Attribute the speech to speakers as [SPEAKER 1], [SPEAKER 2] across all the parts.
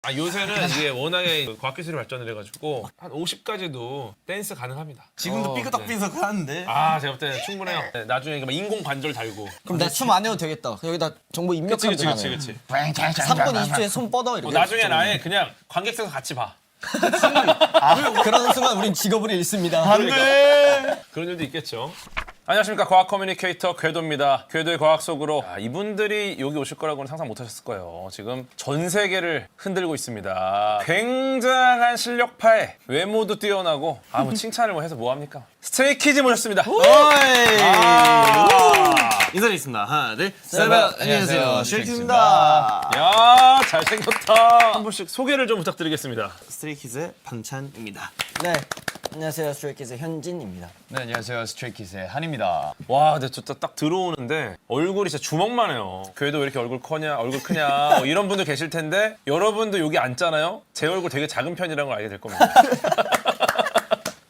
[SPEAKER 1] 아, 요새는 이게 워낙에 과학기술이 발전을 해가지고 한 50까지도 댄스 가능합니다.
[SPEAKER 2] 지금도 삐그덕삐그덕 하는데.
[SPEAKER 1] 아, 제가 볼 때는 충분해요. 네, 나중에 막 인공 관절 달고.
[SPEAKER 3] 그럼 나 춤 안 해도 되겠다. 여기다 정보 입력하면
[SPEAKER 1] 그치, 그치, 그치, 그치.
[SPEAKER 3] 3분 20초에 손 뻗어 이렇게.
[SPEAKER 1] 나중엔 아예 그냥 관객석에서 같이 봐.
[SPEAKER 3] 그런 순간 우린 직업을 잃습니다.
[SPEAKER 1] 그런 일도 있겠죠. 안녕하십니까, 과학 커뮤니케이터 궤도입니다. 궤도의 과학 속으로 이분들이 여기 오실 거라고는 상상 못하셨을 거예요. 지금 전 세계를 흔들고 있습니다. 굉장한 실력파에 외모도 뛰어나고 뭐 칭찬을 뭐 해서 뭐 합니까? 스트레이키즈 모셨습니다.
[SPEAKER 2] 인사드리겠습니다. 하나, 둘, 셋.
[SPEAKER 3] 안녕하세요.
[SPEAKER 2] 슈렉입니다.
[SPEAKER 1] 야, 잘생겼다. 한 분씩 소개를 좀 부탁드리겠습니다.
[SPEAKER 2] 스트레이키즈의 방찬입니다.
[SPEAKER 3] 네. 안녕하세요. 스트레이키즈 현진입니다.
[SPEAKER 4] 네, 안녕하세요. 스트레이키즈의 한입니다.
[SPEAKER 1] 와, 근데 진짜 딱 들어오는데 얼굴이 진짜 주먹만 해요. 궤도 왜 이렇게 얼굴 크냐 뭐 이런 분들 계실 텐데 여러분도 여기 앉잖아요. 제 얼굴 되게 작은 편이라는 걸 알게 될 겁니다.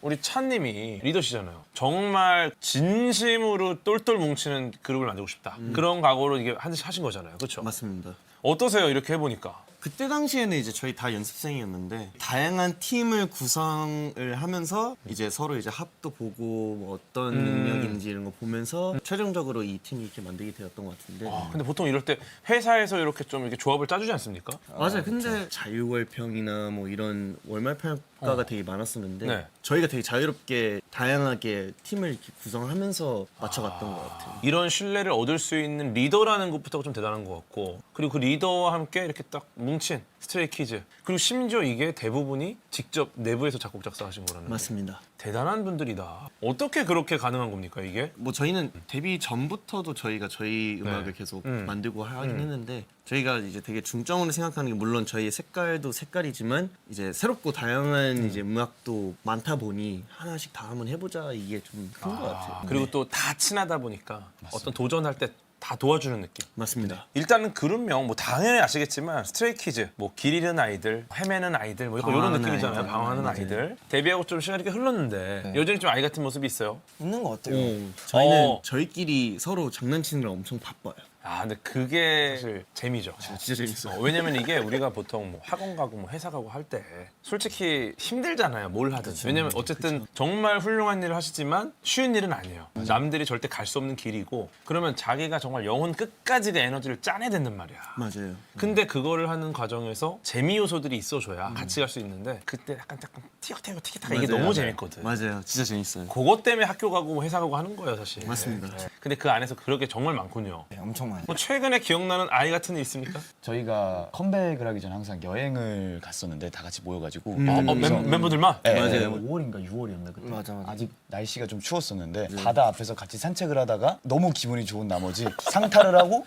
[SPEAKER 1] 우리 찬님이 리더시잖아요. 정말 진심으로 똘똘 뭉치는 그룹을 만들고 싶다. 그런 각오로 이게 하신 거잖아요. 그렇죠?
[SPEAKER 2] 맞습니다.
[SPEAKER 1] 어떠세요? 이렇게 해보니까.
[SPEAKER 2] 그때 당시에는 이제 저희 다 연습생이었는데 다양한 팀을 구성을 하면서 이제 서로 이제 합도 보고 뭐 어떤 능력인지 이런 거 보면서 최종적으로 이 팀이 이렇게 만들게 되었던 것 같은데.
[SPEAKER 1] 근데 보통 이럴 때 회사에서 이렇게 좀 이렇게 조합을 짜주지 않습니까?
[SPEAKER 2] 맞아요. 근데 자유월평이나 뭐 이런 월말평가가 되게 많았었는데
[SPEAKER 1] 네.
[SPEAKER 2] 저희가 되게 자유롭게 다양하게 팀을 이렇게 구성하면서 맞춰갔던 것 같아요.
[SPEAKER 1] 이런 신뢰를 얻을 수 있는 리더라는 것부터가 좀 대단한 것 같고, 그리고 그 리더와 함께 이렇게 딱 뭉친 스트레이키즈, 그리고 심지어 이게 대부분이 직접 내부에서 작곡 작사하신 거라는 게
[SPEAKER 2] 맞습니다.
[SPEAKER 1] 대단한 분들이다. 어떻게 그렇게 가능한 겁니까, 이게?
[SPEAKER 2] 뭐 저희는 데뷔 전부터도 저희가 저희 음악을
[SPEAKER 1] 네.
[SPEAKER 2] 계속 만들고 하긴 했는데 저희가 이제 되게 중점으로 생각하는 게 물론 저희의 색깔도 색깔이지만 이제 새롭고 다양한 이제 음악도 많다 보니 하나씩 다 한번 해보자 이게 좀 큰 것 같아요.
[SPEAKER 1] 그리고 또 다 친하다 보니까 어떤 도전할 때 다 도와주는 느낌.
[SPEAKER 2] 맞습니다.
[SPEAKER 1] 일단은 그룹명 뭐 당연히 아시겠지만 스트레이키즈, 뭐 길 잃은 아이들, 헤매는 아이들, 뭐 약간 이런
[SPEAKER 2] 방황하는
[SPEAKER 1] 느낌이잖아요.
[SPEAKER 2] 아이들.
[SPEAKER 1] 방황하는
[SPEAKER 2] 맞아요.
[SPEAKER 1] 아이들. 데뷔하고 좀 시간이 이렇게 흘렀는데 여전히 좀 아이 같은 모습이 있어요.
[SPEAKER 3] 있는 것 같아요.
[SPEAKER 2] 저희는 저희끼리 서로 장난치느라 엄청 바빠요.
[SPEAKER 1] 근데 그게 사실 재미죠.
[SPEAKER 2] 진짜 재밌어요.
[SPEAKER 1] 왜냐면 이게 우리가 보통 뭐 학원 가고 뭐 회사 가고 할 때 솔직히 힘들잖아요. 뭘 하든. 왜냐면 어쨌든 정말 훌륭한 일을 하시지만 쉬운 일은 아니에요. 남들이 절대 갈 수 없는 길이고, 그러면 자기가 정말 영혼 끝까지 그 에너지를 짜내야 된단 말이야.
[SPEAKER 2] 맞아요.
[SPEAKER 1] 근데 그거를 하는 과정에서 재미 요소들이 있어줘야 같이 갈 수 있는데, 그때 약간 티격태격 이게 너무 재밌거든.
[SPEAKER 2] 맞아요. 진짜 재밌어요.
[SPEAKER 1] 그것 때문에 학교 가고 뭐 회사 가고 하는 거예요, 사실.
[SPEAKER 2] 맞습니다.
[SPEAKER 1] 근데 그 안에서 그런 게 정말 많군요.
[SPEAKER 3] 네, 엄청 많아요.
[SPEAKER 1] 뭐 최근에 기억나는 아이 같은 일 있습니까?
[SPEAKER 4] 저희가 컴백을 하기 전에 항상 여행을 갔었는데 다 같이 모여가지고
[SPEAKER 1] 멤버들만?
[SPEAKER 4] 네,
[SPEAKER 2] 맞아요.
[SPEAKER 4] 5월인가 6월이었나 그때.
[SPEAKER 3] 맞아.
[SPEAKER 4] 아직 날씨가 좀 추웠었는데 바다 앞에서 같이 산책을 하다가 너무 기분이 좋은 나머지 상타를 하고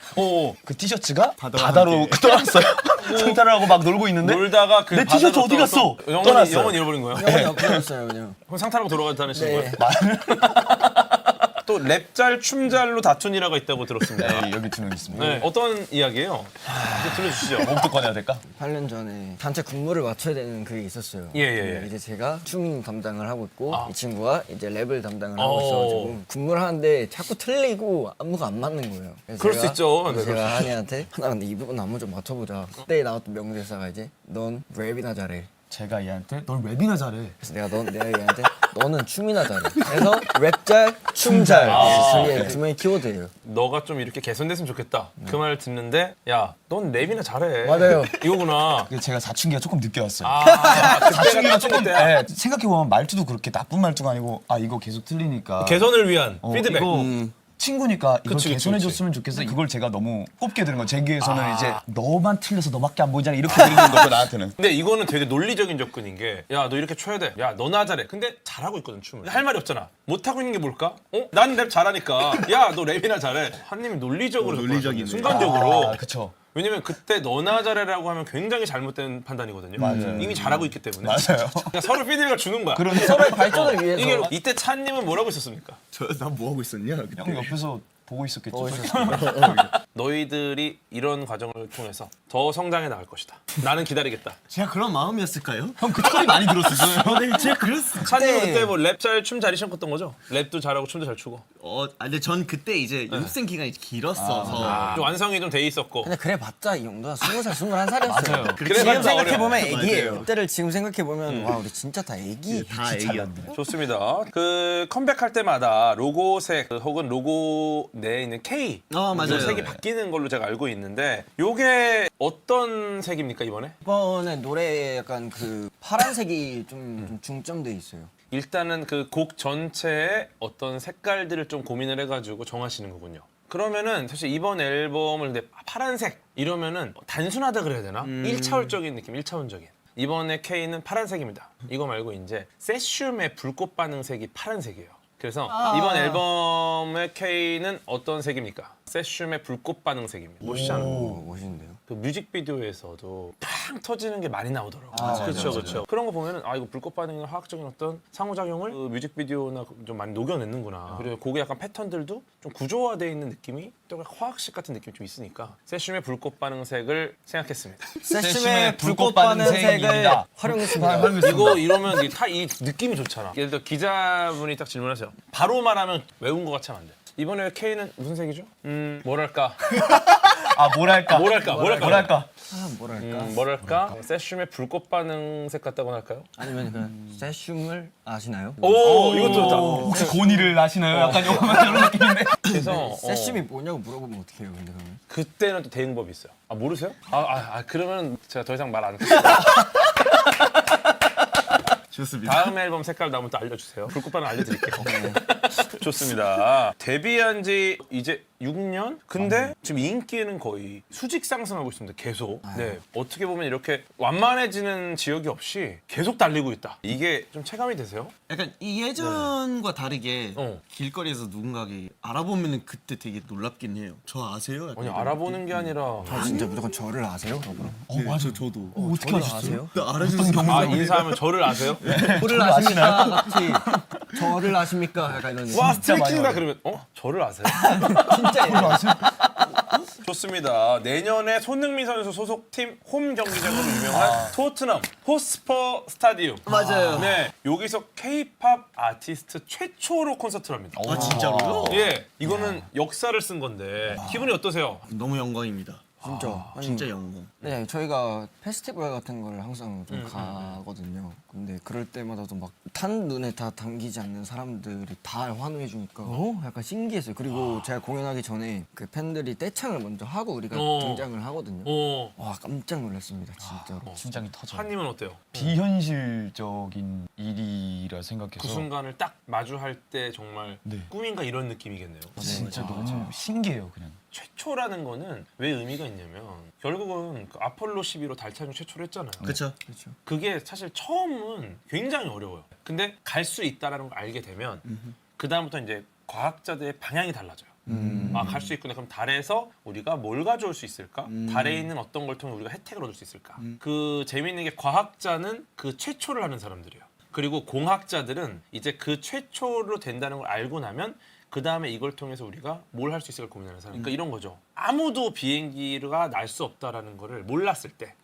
[SPEAKER 4] 그 티셔츠가 바다로 떠났어요. 상타를 하고 막 놀고 있는데
[SPEAKER 1] 놀다가 그
[SPEAKER 4] 내 티셔츠
[SPEAKER 1] 바다로
[SPEAKER 4] 어디 갔어?
[SPEAKER 1] 영원히
[SPEAKER 4] 떠났어요.
[SPEAKER 1] 영원히 잃어버린 거예요?
[SPEAKER 3] 영원히 없어졌어요 그냥.
[SPEAKER 1] 그럼 상타라고 돌아가다니시는
[SPEAKER 3] 네.
[SPEAKER 1] 거예요? 또 랩잘, 춤잘로 다툰 일화가 있다고 들었습니다.
[SPEAKER 4] 네, 여기 두 명 있습니다.
[SPEAKER 1] 네, 어떤 이야기예요? 이제 들려주시죠.
[SPEAKER 4] 뭐부터 꺼내야 될까?
[SPEAKER 3] 8년 전에 단체 군무를 맞춰야 되는 그게 있었어요.
[SPEAKER 1] 예.
[SPEAKER 3] 근데 이제 제가 춤 담당을 하고 있고 이 친구가 이제 랩을 담당을
[SPEAKER 1] 어.
[SPEAKER 3] 하고 있어가지고 군무를 하는데 자꾸 틀리고 안무가 안 맞는 거예요. 그래서
[SPEAKER 1] 그럴 수 있죠.
[SPEAKER 3] 그래서
[SPEAKER 1] 네,
[SPEAKER 3] 제가 한이한테 하나 근데 이 부분 안무 좀 맞춰보자. 그때 나왔던 명대사가 이제 넌 랩이나 잘해.
[SPEAKER 4] 제가 얘한테 넌 랩이나 잘해.
[SPEAKER 3] 그래서 내가 얘한테 너는 춤이나 잘해. 그래서 랩잘, 춤잘. 이게 두 명의 키워드예요.
[SPEAKER 1] 너가 좀 이렇게 개선됐으면 좋겠다. 그 말을 듣는데, 야, 넌 랩이나 잘해.
[SPEAKER 3] 맞아요.
[SPEAKER 1] 이거구나.
[SPEAKER 4] 근데 제가 사춘기가 조금 늦게 왔어요.
[SPEAKER 1] 그때가 조금 때
[SPEAKER 4] 네, 생각해보면 말투도 그렇게 나쁜 말투가 아니고 이거 계속 틀리니까
[SPEAKER 1] 개선을 위한 피드백.
[SPEAKER 4] 이거 친구니까 이걸
[SPEAKER 1] 그치,
[SPEAKER 4] 개선해줬으면 좋겠어. 그걸 제가 너무 꼽게 되는 거예요. 제 귀에서는 이제 너만 틀려서 너밖에 안 보이잖아 이렇게 들리는 거죠 나한테는.
[SPEAKER 1] 근데 이거는 되게 논리적인 접근인 게, 야, 너 이렇게 춰야 돼. 야, 너나 잘해. 근데 잘하고 있거든, 춤을. 할 말이 없잖아. 못하고 있는 게 뭘까? 난 랩 잘하니까. 야, 너 랩이나 잘해. 한님이 논리적으로
[SPEAKER 2] 논리적이네.
[SPEAKER 1] 순간적으로.
[SPEAKER 4] 그쵸.
[SPEAKER 1] 왜냐면 그때 너나 잘해라고 하면 굉장히 잘못된 판단이거든요.
[SPEAKER 4] 맞아요.
[SPEAKER 1] 이미 잘하고 있기 때문에.
[SPEAKER 4] 맞아요.
[SPEAKER 1] 그러니까 서로 피드백을 주는 거야.
[SPEAKER 3] 서로의 발전을 위해서.
[SPEAKER 1] 이게 이때 찬님은 뭐라고 있었습니까?
[SPEAKER 2] 나 뭐 하고 있었냐?
[SPEAKER 4] 형 옆에서 보고 있었겠죠.
[SPEAKER 3] 보고 있었어요.
[SPEAKER 1] 너희들이 이런 과정을 통해서 더 성장해 나갈 것이다. 나는 기다리겠다.
[SPEAKER 2] 제가 그런 마음이었을까요?
[SPEAKER 4] 형 그 소리 많이 들었었어요.
[SPEAKER 2] 네, 제가 그랬어요.
[SPEAKER 1] 찬님은 그때 뭐 랩 잘 춤 잘 시켰던 거죠? 랩도 잘하고 춤도 잘 추고.
[SPEAKER 2] 근데 전 그때 이제 연습생 기간이 길었어서
[SPEAKER 1] 좀 완성이 좀 돼 있었고.
[SPEAKER 3] 근데 그래 봤자 이 정도야 20살 21살이었어요.
[SPEAKER 4] 맞아요.
[SPEAKER 1] 그래
[SPEAKER 3] 지금
[SPEAKER 1] 봤자
[SPEAKER 3] 생각해보면
[SPEAKER 1] 어려.
[SPEAKER 3] 애기예요.
[SPEAKER 2] 맞아요.
[SPEAKER 3] 그때를 지금 생각해보면 와 우리 진짜 다 애기.
[SPEAKER 2] 다 애기였네.
[SPEAKER 1] 좋습니다. 그 컴백할 때마다 로고색 혹은 로고 내에 있는 K
[SPEAKER 2] 맞아요.
[SPEAKER 1] 색이 바뀌는 걸로 제가 알고 있는데 요게 어떤 색입니까 이번에?
[SPEAKER 3] 이번에 노래에 약간 그 파란색이 좀 중점돼 있어요.
[SPEAKER 1] 일단은 그 곡 전체에 어떤 색깔들을 좀 고민을 해가지고 정하시는 거군요. 그러면은 사실 이번 앨범을 근데 파란색 이러면은 단순하다 그래야 되나? 1차원적인 느낌, 1차원적인. 이번에 K는 파란색입니다. 이거 말고 이제 세슘의 불꽃 반응색이 파란색이에요. 그래서 이번 앨범의 K는 어떤 색입니까? 세슘의 불꽃 반응색입니다. 멋있지 않아요?
[SPEAKER 3] 오 멋있는데요.
[SPEAKER 1] 그 뮤직비디오에서도 팡 터지는 게 많이 나오더라고요.
[SPEAKER 3] 맞아요,
[SPEAKER 1] 그렇죠,
[SPEAKER 3] 맞아요.
[SPEAKER 1] 그렇죠. 그런 거 보면은 이거 불꽃 반응이나 화학적인 어떤 상호작용을 그 뮤직비디오나 좀 많이 녹여내는구나. 그리고 곡의 약간 패턴들도 좀 구조화되어 있는 느낌이 또 화학식 같은 느낌이 좀 있으니까 세슘의 불꽃 반응색을 생각했습니다.
[SPEAKER 3] 세슘의 불꽃
[SPEAKER 4] 불꽃
[SPEAKER 3] 반응색을
[SPEAKER 4] 반응색입니다.
[SPEAKER 3] 활용했습니다.
[SPEAKER 1] 이거 이러면 이 느낌이 좋잖아. 예를 들어 기자분이 딱 질문하세요. 바로 말하면 외운 것 같이 하면 안 돼. 이번에 K는 무슨 색이죠? 뭐랄까.
[SPEAKER 4] 뭐랄까.
[SPEAKER 1] 뭐랄까.
[SPEAKER 3] 뭐랄까.
[SPEAKER 1] 뭐랄까. 세슘의 불꽃 반응색 같다고 할까요?
[SPEAKER 3] 아니면 그냥 세슘을 아시나요?
[SPEAKER 1] 오, 이것도 좋다.
[SPEAKER 4] 혹시 고니를 아시나요? 약간 이런 느낌인데.
[SPEAKER 1] 그래서
[SPEAKER 3] 세슘이 뭐냐고 물어보면 어떻게 해요, 근데 그러면?
[SPEAKER 1] 그때는 또 대응법이 있어요. 모르세요? 그러면 제가 더 이상 말 안 할게요.
[SPEAKER 2] 좋습니다.
[SPEAKER 1] 다음 앨범 색깔 나오면 또 알려주세요. 불꽃반응 알려드릴게요. 좋습니다. 데뷔한 지 이제 6년? 근데 지금 인기는 거의 수직 상승하고 있습니다. 계속. 네. 어떻게 보면 이렇게 완만해지는 지역이 없이 계속 달리고 있다. 이게 좀 체감이 되세요?
[SPEAKER 2] 약간 이 예전과 다르게
[SPEAKER 1] 어.
[SPEAKER 2] 길거리에서 누군가가 알아보면 그때 되게 놀랍긴 해요. 저 아세요? 약간
[SPEAKER 1] 아니
[SPEAKER 2] 이런
[SPEAKER 1] 알아보는 게 아니라
[SPEAKER 3] 진짜 무조건 저를 아세요, 그러면?
[SPEAKER 2] 느낌. 맞아, 저도.
[SPEAKER 4] 어떻게 하셨어요?
[SPEAKER 2] 알아주는 경우.
[SPEAKER 1] 인사하면 저를 아세요?
[SPEAKER 3] 저를 아십니까? 같이 저를 아십니까? 약간 이런.
[SPEAKER 1] 와
[SPEAKER 4] 많이
[SPEAKER 1] 스트레이키즈다
[SPEAKER 4] 와요.
[SPEAKER 1] 그러면 저를 아세요?
[SPEAKER 3] 진짜
[SPEAKER 1] 좋습니다. 내년에 손흥민 선수 소속팀 홈 경기장으로 유명한 토트넘 호스퍼 스타디움.
[SPEAKER 2] 맞아요.
[SPEAKER 1] 네, 여기서 K-팝 아티스트 최초로 콘서트를 합니다.
[SPEAKER 2] 아, 진짜로요?
[SPEAKER 1] 예, 이거는 역사를 쓴 건데 기분이 어떠세요?
[SPEAKER 2] 너무 영광입니다.
[SPEAKER 3] 진짜. 아니,
[SPEAKER 2] 진짜 영광.
[SPEAKER 3] 네, 저희가 페스티벌 같은 걸 항상 좀 가거든요. 근데 그럴 때마다도 막 탄 눈에 다 담기지 않는 사람들이 다 환호해 주니까 약간 신기했어요. 그리고 제가 공연하기 전에 그 팬들이 떼창을 먼저 하고 우리가 등장을 하거든요. 와 깜짝 놀랐습니다, 진짜로.
[SPEAKER 4] 심장이 터져.
[SPEAKER 1] 한님은 어때요?
[SPEAKER 4] 비현실적인 일이라 생각해서
[SPEAKER 1] 그 순간을 딱 마주할 때 정말
[SPEAKER 4] 네.
[SPEAKER 1] 꿈인가 이런 느낌이겠네요.
[SPEAKER 4] 진짜 너무 신기해요, 그냥.
[SPEAKER 1] 최초라는 거는 왜 의미가 있냐면 결국은 그 아폴로 12로 달 착륙 최초로 했잖아요.
[SPEAKER 2] 그렇죠.
[SPEAKER 1] 그게 사실 처음은 굉장히 어려워요. 근데 갈 수 있다라는 걸 알게 되면 그 다음부터 이제 과학자들의 방향이 달라져요. 갈 수 있구나. 그럼 달에서 우리가 뭘 가져올 수 있을까? 달에 있는 어떤 걸 통해 우리가 혜택을 얻을 수 있을까? 그 재미있는 게 과학자는 그 최초를 하는 사람들이에요. 그리고 공학자들은 이제 그 최초로 된다는 걸 알고 나면 그 다음에 이걸 통해서 우리가 뭘 할 수 있을까 고민하는 사람. 그러니까 이런 거죠. 아무도 비행기가 날 수 없다라는 거를 몰랐을 때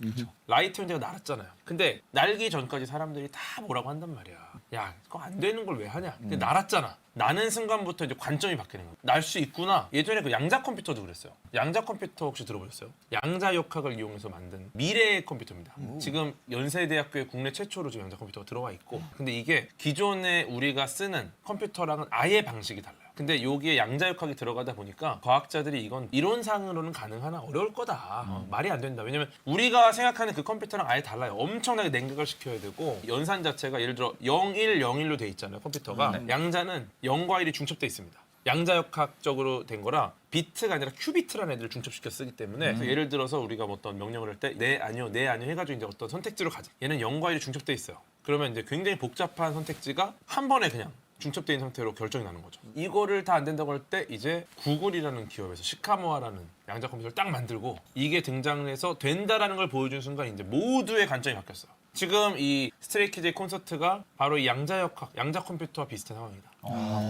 [SPEAKER 1] 라이트 형제가 날았잖아요. 근데 날기 전까지 사람들이 다 뭐라고 한단 말이야. 야, 그거 안 되는 걸 왜 하냐? 근데 날았잖아. 나는 순간부터 이제 관점이 바뀌는 거야. 날 수 있구나. 예전에 그 양자 컴퓨터도 그랬어요. 양자 컴퓨터 혹시 들어보셨어요? 양자역학을 이용해서 만든 미래의 컴퓨터입니다. 지금 연세대학교에 국내 최초로 지금 양자 컴퓨터가 들어와 있고, 근데 이게 기존에 우리가 쓰는 컴퓨터랑은 아예 방식이 달라요. 근데 여기에 양자역학이 들어가다 보니까 과학자들이 이건 이론상으로는 가능하나 어려울 거다. 말이 안 된다. 왜냐면 우리가 생각하는 그 컴퓨터랑 아예 달라요. 엄청나게 냉각을 시켜야 되고 연산 자체가 예를 들어 0101로 돼 있잖아요. 컴퓨터가. 양자는 0과 1이 중첩돼 있습니다. 양자역학적으로 된 거라 비트가 아니라 큐비트라는 애들을 중첩시켜 쓰기 때문에 그래서 예를 들어서 우리가 뭐 어떤 명령을 할 때 네 아니요 네 아니요 해가지고 이제 어떤 선택지로 가자. 얘는 0과 1이 중첩돼 있어요. 그러면 이제 굉장히 복잡한 선택지가 한 번에 그냥 중첩돼 있는 상태로 결정이 나는 거죠. 이거를 다 안 된다고 할 때 이제 구글이라는 기업에서 시카모아라는 양자 컴퓨터를 딱 만들고 이게 등장해서 된다라는 걸 보여준 순간 이제 모두의 관점이 바뀌었어요. 지금 이 스트레이키즈의 콘서트가 바로 이 양자역학, 양자 컴퓨터와 비슷한 상황이다.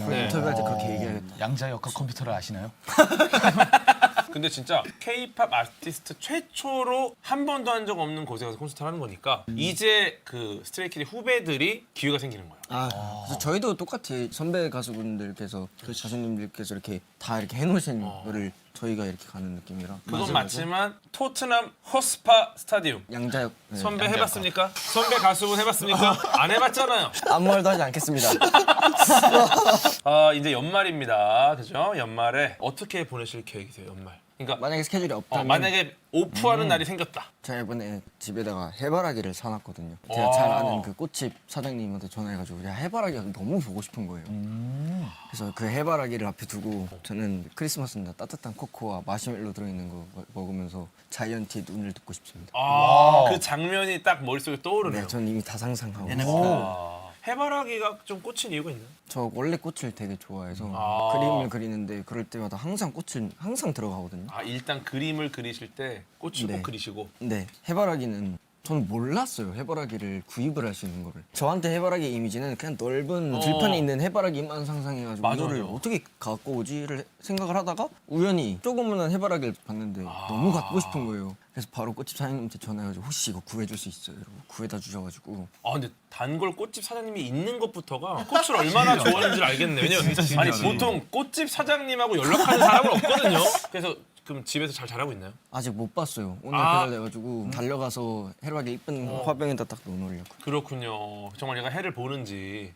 [SPEAKER 1] 네.
[SPEAKER 3] 인터뷰할 때 그렇게 얘기하겠다.
[SPEAKER 4] 양자역학 컴퓨터를 아시나요?
[SPEAKER 1] 근데 진짜 K-팝 아티스트 최초로 한 번도 한 적 없는 곳에 가서 콘서트를 하는 거니까 이제 그 스트레이키즈 후배들이 기회가 생기는 거예요.
[SPEAKER 3] 그래서 저희도 똑같이 선배 가수분들께서 가수님들께서 이렇게 다 이렇게 해놓으신 거를 저희가 이렇게 가는 느낌이라
[SPEAKER 1] 그건 맞지만 토트넘 허스파 스타디움
[SPEAKER 3] 양자역
[SPEAKER 1] 선배 해봤습니까? 선배 가수분 해봤습니까? 안 해봤잖아요.
[SPEAKER 3] 아무 말도 하지 않겠습니다.
[SPEAKER 1] 아 이제 연말입니다. 그죠? 연말에 어떻게 보내실 계획이세요? 연말. 그러니까
[SPEAKER 3] 만약에 스케줄이 없다면
[SPEAKER 1] 만약에 오프하는 날이 생겼다.
[SPEAKER 3] 제가 이번에 집에다가 해바라기를 사놨거든요. 제가 잘 아는 그 꽃집 사장님한테 전화해가지고 야, 해바라기가 너무 보고 싶은 거예요. 그래서 그 해바라기를 앞에 두고 저는 크리스마스입니다. 따뜻한 코코아 마시멜로 들어있는 거 먹으면서 자이언티의 눈을 듣고 싶습니다.
[SPEAKER 1] 그 장면이 딱 머릿속에 떠오르네요.
[SPEAKER 3] 네, 저는 이미 다 상상하고
[SPEAKER 2] NF.
[SPEAKER 3] 있어요.
[SPEAKER 1] 해바라기가 좀 꽂힌 이유가 있나요?
[SPEAKER 3] 저 원래 꽃을 되게 좋아해서 그림을 그리는데 그럴 때마다 항상 꽃은 항상 들어가거든요.
[SPEAKER 1] 아 일단 그림을 그리실 때 꽃을
[SPEAKER 3] 네.
[SPEAKER 1] 꼭 그리시고
[SPEAKER 3] 근데 해바라기는 저는 몰랐어요. 해바라기를 구입을 할 수 있는 거를. 저한테 해바라기 이미지는 그냥 넓은 들판에 있는 해바라기만 상상해가지고
[SPEAKER 1] 맞아,
[SPEAKER 3] 이거를
[SPEAKER 1] 맞아.
[SPEAKER 3] 어떻게 갖고 오지를 생각을 하다가 우연히 조그만한 해바라기를 봤는데 너무 갖고 싶은 거예요. 그래서 바로 꽃집 사장님한테 전화해가지고 혹시 이거 구해줄 수 있어요? 이러고 구해다 주셔가지고
[SPEAKER 1] 아 근데 단골 꽃집 사장님이 있는 것부터가 꽃을 얼마나 좋아하는지 알겠네. 왜냐면 아니 보통 꽃집 사장님하고 연락하는 사람은 없거든요. 그래서 그럼 집에서 잘 자라고 있나요?
[SPEAKER 3] 아직 못 봤어요. 오늘
[SPEAKER 1] 아.
[SPEAKER 3] 배달돼가지고 달려가서 해바라기 이쁜 화병에다 딱 넣어놓으려고.
[SPEAKER 1] 그렇군요. 정말 얘가 해를 보는지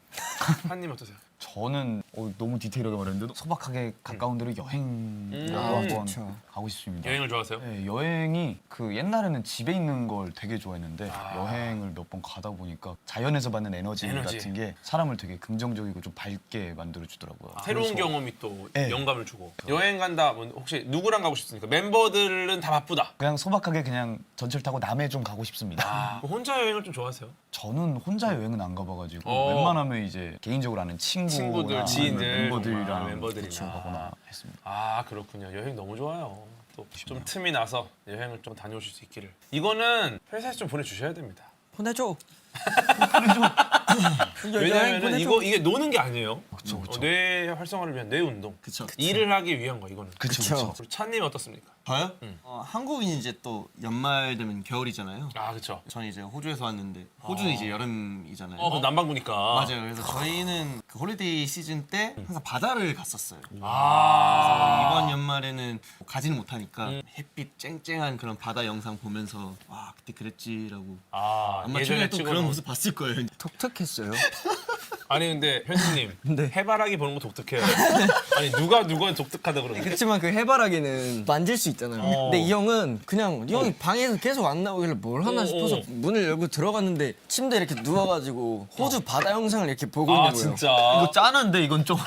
[SPEAKER 1] 한님 어떠세요?
[SPEAKER 4] 저는 너무 디테일하게 말했는데 소박하게 가까운 데로 여행을 한번
[SPEAKER 3] 그쵸.
[SPEAKER 4] 가고 싶습니다.
[SPEAKER 1] 여행을 좋아하세요?
[SPEAKER 4] 네, 여행이 그 옛날에는 집에 있는 걸 되게 좋아했는데 여행을 몇 번 가다 보니까 자연에서 받는 에너지 같은 게 사람을 되게 긍정적이고 좀 밝게 만들어 주더라고요.
[SPEAKER 1] 새로운 경험이 또
[SPEAKER 4] 네.
[SPEAKER 1] 영감을 주고 여행 간다. 뭐 혹시 누구랑 가고 싶습니까? 멤버들은 다 바쁘다.
[SPEAKER 4] 그냥 소박하게 그냥 전철 타고 남해 좀 가고 싶습니다.
[SPEAKER 1] 그럼 혼자 여행을 좀 좋아하세요?
[SPEAKER 4] 저는 혼자 여행은 안 가봐가지고
[SPEAKER 1] 어.
[SPEAKER 4] 웬만하면 이제 개인적으로 아는
[SPEAKER 1] 친구들, 지인들,
[SPEAKER 4] 멤버들이랑
[SPEAKER 1] 멤버들이나.
[SPEAKER 4] 가거나 했습니다.
[SPEAKER 1] 아 그렇군요. 여행 너무 좋아요. 또 좀 틈이 나서 여행을 좀 다녀오실 수 있기를. 이거는 회사에서 좀 보내주셔야 됩니다.
[SPEAKER 3] 보내줘.
[SPEAKER 1] 왜냐하면 이게 노는 게 아니에요.
[SPEAKER 4] 그쵸.
[SPEAKER 1] 뇌 활성화를 위한 뇌 운동.
[SPEAKER 2] 그쵸.
[SPEAKER 1] 일을 하기 위한 거 이거는.
[SPEAKER 3] 그쵸.
[SPEAKER 1] 우리 찬님 어떻습니까?
[SPEAKER 2] 저요? 한국은 이제 또 연말 되면 겨울이잖아요.
[SPEAKER 1] 아 그렇죠.
[SPEAKER 2] 저는 이제 호주에서 왔는데 호주는 이제 여름이잖아요.
[SPEAKER 1] 그럼 남반구니까.
[SPEAKER 2] 맞아요. 그래서 저희는 그 홀리데이 시즌 때 항상 바다를 갔었어요.
[SPEAKER 1] 아.
[SPEAKER 2] 이번 연말에는 가지는 못하니까 햇빛 쨍쨍한 그런 바다 영상 보면서 와 그때 그랬지라고
[SPEAKER 1] 아
[SPEAKER 2] 아마
[SPEAKER 1] 예전에
[SPEAKER 2] 최근에 또
[SPEAKER 1] 찍어놓은-
[SPEAKER 2] 그런 모습 봤을 거예요.
[SPEAKER 3] 독특했어요.
[SPEAKER 1] 아니 근데 현진님
[SPEAKER 3] 네.
[SPEAKER 1] 해바라기 보는 거 독특해요. 아니 누가 독특하다 그러는데.
[SPEAKER 3] 그렇지만 그 해바라기는 만질 수 있잖아요. 근데 이 형은 그냥 이 형이 방에서 계속 안 나오길래 뭘 하나 싶어서 문을 열고 들어갔는데 침대에 이렇게 누워가지고 호주 바다 영상을 이렇게 보고 있는
[SPEAKER 1] 아
[SPEAKER 3] 거예요.
[SPEAKER 1] 진짜.
[SPEAKER 4] 이거 짠한데 이건 좀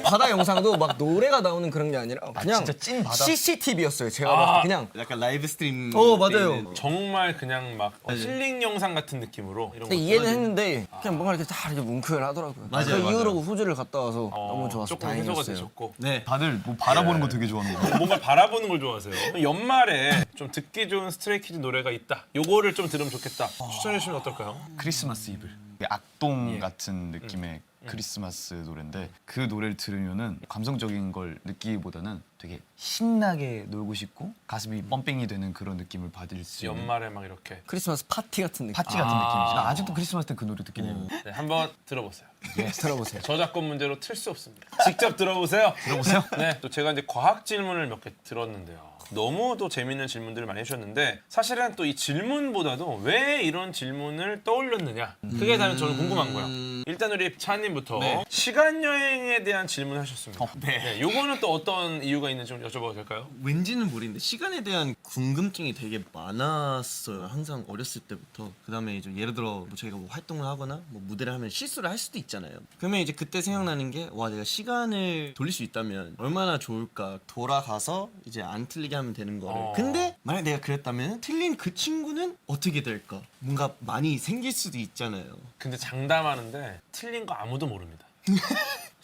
[SPEAKER 3] 바다 영상도 막 노래가 나오는 그런 게 아니라 그냥
[SPEAKER 4] 진짜 찐 바다?
[SPEAKER 3] CCTV였어요. 제가 봤을 때 그냥
[SPEAKER 2] 약간 라이브 스트림.
[SPEAKER 3] 맞아요.
[SPEAKER 2] 때는
[SPEAKER 1] 정말 그냥 막 힐링 영상 같은 느낌으로 이런
[SPEAKER 3] 근데
[SPEAKER 1] 거.
[SPEAKER 3] 이해는 했는데 그냥 뭔가 이렇게 다 이렇게 뭉클하더라고요.
[SPEAKER 2] 맞아요,
[SPEAKER 3] 그
[SPEAKER 2] 맞아요.
[SPEAKER 3] 이후로 호주를 갔다 와서 너무 좋았어요.
[SPEAKER 1] 조금 해소가
[SPEAKER 3] 다행이었어요.
[SPEAKER 1] 되셨고.
[SPEAKER 2] 네.
[SPEAKER 4] 다들 뭐 바라보는 거 되게 좋아하는 거.
[SPEAKER 1] 뭔가 바라보는 걸 좋아하세요. 연말에 좀 듣기 좋은 스트레이키즈 노래가 있다. 요거를 좀 들으면 좋겠다. 추천해 주시면 어떨까요?
[SPEAKER 4] 크리스마스 이브. 악동 같은 느낌의 크리스마스 노래인데 그 노래를 들으면은 감성적인 걸 느끼기보다는 되게 신나게 놀고 싶고 가슴이 펌핑이 되는 그런 느낌을 받을 수 있는
[SPEAKER 1] 연말에 막 이렇게.
[SPEAKER 3] 크리스마스 파티 같은 느낌.
[SPEAKER 4] 파티 같은 느낌이지. 나 아직도 크리스마스 때 그 노래 듣긴 해요.
[SPEAKER 1] 네, 한번 들어보세요.
[SPEAKER 3] 들어보세요.
[SPEAKER 1] 저작권 문제로 틀 수 없습니다. 직접 들어보세요. 들어보세요. 네, 또 제가 이제 과학 질문을 몇 개 들었는데요. 너무도 재밌는 질문들을 많이 해주셨는데 사실은 또 이 질문보다도 왜 이런 질문을 떠올렸느냐 그게 다른 저는 궁금한 거야. 일단 우리 차님부터
[SPEAKER 2] 네.
[SPEAKER 1] 시간 여행에 대한 질문을 하셨습니다. 네, 요거는 또 어떤 이유가 있는지 좀 여쭤봐도 될까요?
[SPEAKER 2] 왠지는 모르겠는데 시간에 대한 궁금증이 되게 많았어요. 항상 어렸을 때부터. 그다음에 이제 예를 들어 뭐 저희가 뭐 활동을 하거나 뭐 무대를 하면 실수를 할 수도 있잖아요. 그러면 이제 그때 생각나는 게 와 내가 시간을 돌릴 수 있다면 얼마나 좋을까. 돌아가서 이제 안 틀리게 하면 되는 거를. 근데 만약 내가 그랬다면 틀린 그 친구는 어떻게 될까? 뭔가 많이 생길 수도 있잖아요.
[SPEAKER 1] 근데 장담하는데 틀린 거 아무도 모릅니다.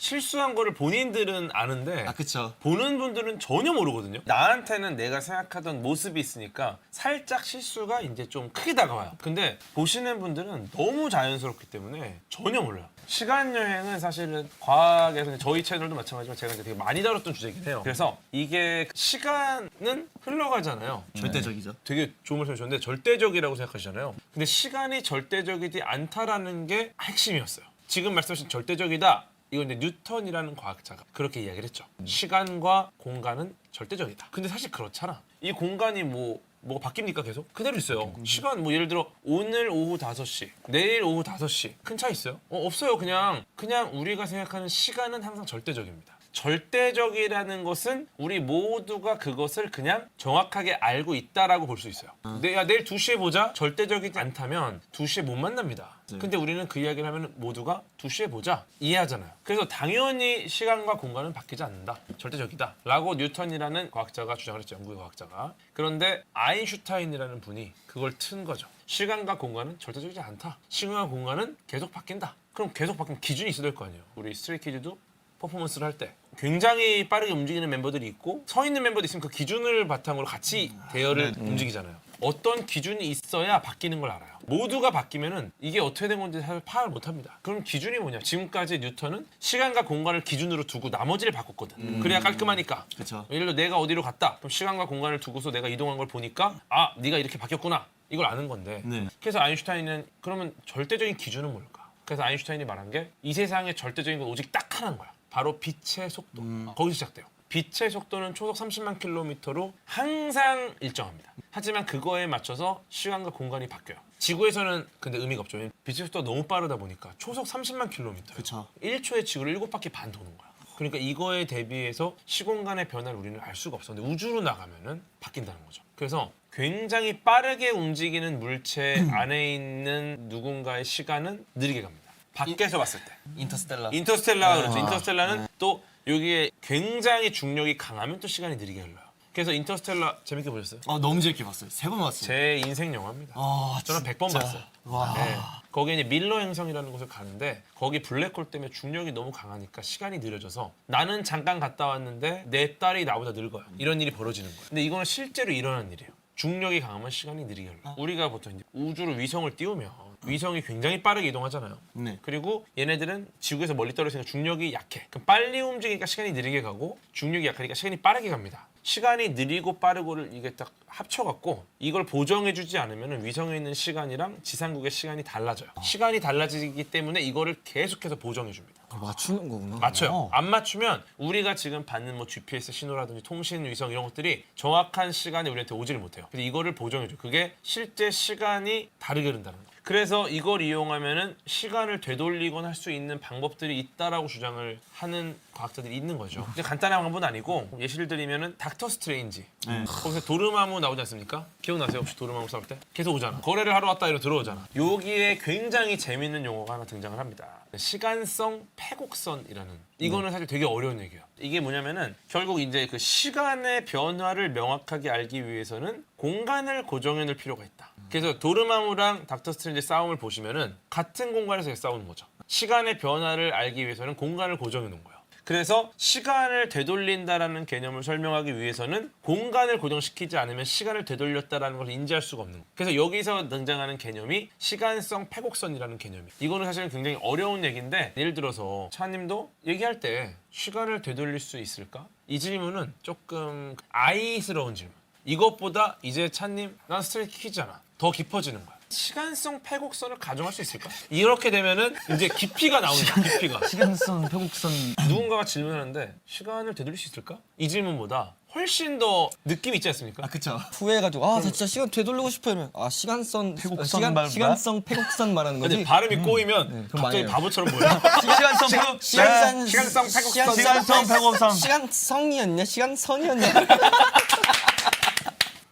[SPEAKER 1] 실수한 거를 본인들은 아는데
[SPEAKER 2] 아 그쵸.
[SPEAKER 1] 보는 분들은 전혀 모르거든요. 나한테는 내가 생각하던 모습이 있으니까 살짝 실수가 이제 좀 크게 다가와요. 근데 보시는 분들은 너무 자연스럽기 때문에 전혀 몰라요. 시간 여행은 사실은 과학에서 저희 채널도 마찬가지지만 제가 이제 되게 많이 다뤘던 주제이긴 해요. 그래서 이게 시간은 흘러가잖아요.
[SPEAKER 2] 절대적이죠.
[SPEAKER 1] 되게 좋은 말씀 주셨는데 절대적이라고 생각하시잖아요. 근데 시간이 절대적이지 않다라는 게 핵심이었어요. 지금 말씀하신 절대적이다. 이건 이제 뉴턴이라는 과학자가 그렇게 이야기를 했죠. 시간과 공간은 절대적이다. 근데 사실 그렇잖아. 이 공간이 뭐가 바뀝니까 계속? 그대로 있어요. 시간 뭐 예를 들어 오늘 오후 5시, 내일 오후 5시 큰 차이 있어요? 없어요. 그냥 우리가 생각하는 시간은 항상 절대적입니다. 절대적이라는 것은 우리 모두가 그것을 그냥 정확하게 알고 있다라고 볼 수 있어요. 야, 내일 2시에 보자. 절대적이지 않다면 2시에 못 만납니다. 근데 우리는 그 이야기를 하면 모두가 2시에 보자. 이해하잖아요. 그래서 당연히 시간과 공간은 바뀌지 않는다. 절대적이다. 라고 뉴턴이라는 과학자가 주장을 했죠. 영국의 과학자가. 그런데 아인슈타인이라는 분이 그걸 튼 거죠. 시간과 공간은 절대적이지 않다. 시간과 공간은 계속 바뀐다. 그럼 계속 바뀌면 기준이 있어야 될 거 아니에요. 우리 스트레이키즈도 퍼포먼스를 할 때 굉장히 빠르게 움직이는 멤버들이 있고 서 있는 멤버도 있으면 그 기준을 바탕으로 같이 대열을 움직이잖아요. 어떤 기준이 있어야 바뀌는 걸 알아요. 모두가 바뀌면은 이게 어떻게 된 건지 사실 파악을 못 합니다. 그럼 기준이 뭐냐? 지금까지 뉴턴은 시간과 공간을 기준으로 두고 나머지를 바꿨거든. 그래야 깔끔하니까.
[SPEAKER 2] 그쵸.
[SPEAKER 1] 예를 들어 내가 어디로 갔다. 그럼 시간과 공간을 두고서 내가 이동한 걸 보니까 아, 네가 이렇게 바뀌었구나. 이걸 아는 건데.
[SPEAKER 2] 네.
[SPEAKER 1] 그래서 아인슈타인은 그러면 절대적인 기준은 뭘까? 그래서 아인슈타인이 말한 게 이 세상의 절대적인 건 오직 딱 하나인 거야. 바로 빛의 속도. 거기서 시작돼요. 빛의 속도는 초속 30만 킬로미터로 항상 일정합니다. 하지만 그거에 맞춰서 시간과 공간이 바뀌어요. 지구에서는 근데 의미가 없죠. 빛의 속도가 너무 빠르다 보니까 초속 30만 킬로미터.
[SPEAKER 2] 그쵸.
[SPEAKER 1] 1초에 지구를 7바퀴 반 도는 거야. 그러니까 이거에 대비해서 시공간의 변화를 우리는 알 수가 없어. 근데 우주로 나가면은 바뀐다는 거죠. 그래서 굉장히 빠르게 움직이는 물체 안에 있는 누군가의 시간은 느리게 갑니다. 밖에서 봤을 때. 인터스텔라가 그렇죠. 인터스텔라는 또 여기에 굉장히 중력이 강하면 또 시간이 느리게 흘러요. 그래서 인터스텔라 재밌게 보셨어요?
[SPEAKER 2] 너무 재밌게 봤어요. 3번 봤어요.
[SPEAKER 1] 제 인생 영화입니다. 저는 100번 봤어요.
[SPEAKER 2] 와.
[SPEAKER 1] 네. 거기에 이제 밀러 행성이라는 곳을 가는데 거기 블랙홀 때문에 중력이 너무 강하니까 시간이 느려져서 나는 잠깐 갔다 왔는데 내 딸이 나보다 늙어요. 이런 일이 벌어지는 거예요. 근데 이거는 실제로 일어난 일이에요. 중력이 강하면 시간이 느리게 흘러요. 우리가 보통 이제 우주로 위성을 띄우면 위성이 굉장히 빠르게 이동하잖아요.
[SPEAKER 2] 네.
[SPEAKER 1] 그리고 얘네들은 지구에서 멀리 떨어지니까 중력이 약해. 그럼 빨리 움직이니까 시간이 느리게 가고 중력이 약하니까 시간이 빠르게 갑니다. 시간이 느리고 빠르고를 이게 딱 합쳐갖고 이걸 보정해주지 않으면 위성에 있는 시간이랑 지상국의 시간이 달라져요. 시간이 달라지기 때문에 이거를 계속해서 보정해줍니다.
[SPEAKER 3] 맞추는 거구나.
[SPEAKER 1] 맞춰요. 안 맞추면 우리가 지금 받는 뭐 GPS 신호라든지 통신 위성 이런 것들이 정확한 시간에 우리한테 오지를 못해요. 근데 이거를 보정해줘. 그게 실제 시간이 다르게 흐른다는 거예요. 그래서 이걸 이용하면은 시간을 되돌리곤 할 수 있는 방법들이 있다라고 주장을 하는 과학자들이 있는 거죠. 이제 간단한 방법은 아니고 예시를 들면은 닥터 스트레인지. 거기서 도르마무 나오지 않습니까? 기억나세요? 혹시 도르마무 싸울 때? 계속 오잖아. 거래를 하러 왔다 이러고 들어오잖아. 여기에 굉장히 재밌는 용어가 하나 등장을 합니다. 시간성 패곡선이라는. 이거는 사실 되게 어려운 얘기예요. 이게 뭐냐면은 결국 이제 그 시간의 변화를 명확하게 알기 위해서는 공간을 고정해 놓을 필요가 있다. 그래서 도르마무랑 닥터 스트레인지 싸움을 보시면은 같은 공간에서 싸우는 거죠. 시간의 변화를 알기 위해서는 공간을 고정해 놓은 거예요. 그래서 시간을 되돌린다라는 개념을 설명하기 위해서는 공간을 고정시키지 않으면 시간을 되돌렸다라는 걸 인지할 수가 없는 거예요. 그래서 여기서 등장하는 개념이 시간성 패곡선이라는 개념이에요. 이거는 사실은 굉장히 어려운 얘기인데 예를 들어서 차님도 얘기할 때 시간을 되돌릴 수 있을까? 이 질문은 조금 아이스러운 질문. 이것보다 이제 차님 난 스트레이트 퀴즈잖아. 더 깊어지는 거야. 시간성 패곡선을 가정할 수 있을까? 이렇게 되면은 이제 깊이가 나오는 거야. 깊이가.
[SPEAKER 4] 시간선, 패곡선.
[SPEAKER 1] 누군가가 질문하는데 시간을 되돌릴 수 있을까? 이 질문보다 훨씬 더 느낌이 있지 않습니까?
[SPEAKER 2] 그쵸.
[SPEAKER 3] 후회해가지고 나 진짜 시간 되돌리고 싶어 이러면 시간선
[SPEAKER 4] 패곡선 말인 거야?
[SPEAKER 3] 시간성 패곡선 말하는 거지.
[SPEAKER 1] 근데 발음이 꼬이면
[SPEAKER 3] 그럼
[SPEAKER 1] 갑자기
[SPEAKER 3] 아니에요.
[SPEAKER 1] 바보처럼 보여.
[SPEAKER 4] 시간선, 패곡.
[SPEAKER 1] 시간성 패곡선.
[SPEAKER 4] 시간선, 패곡선.
[SPEAKER 3] 시간성이었냐? 시간선이었냐?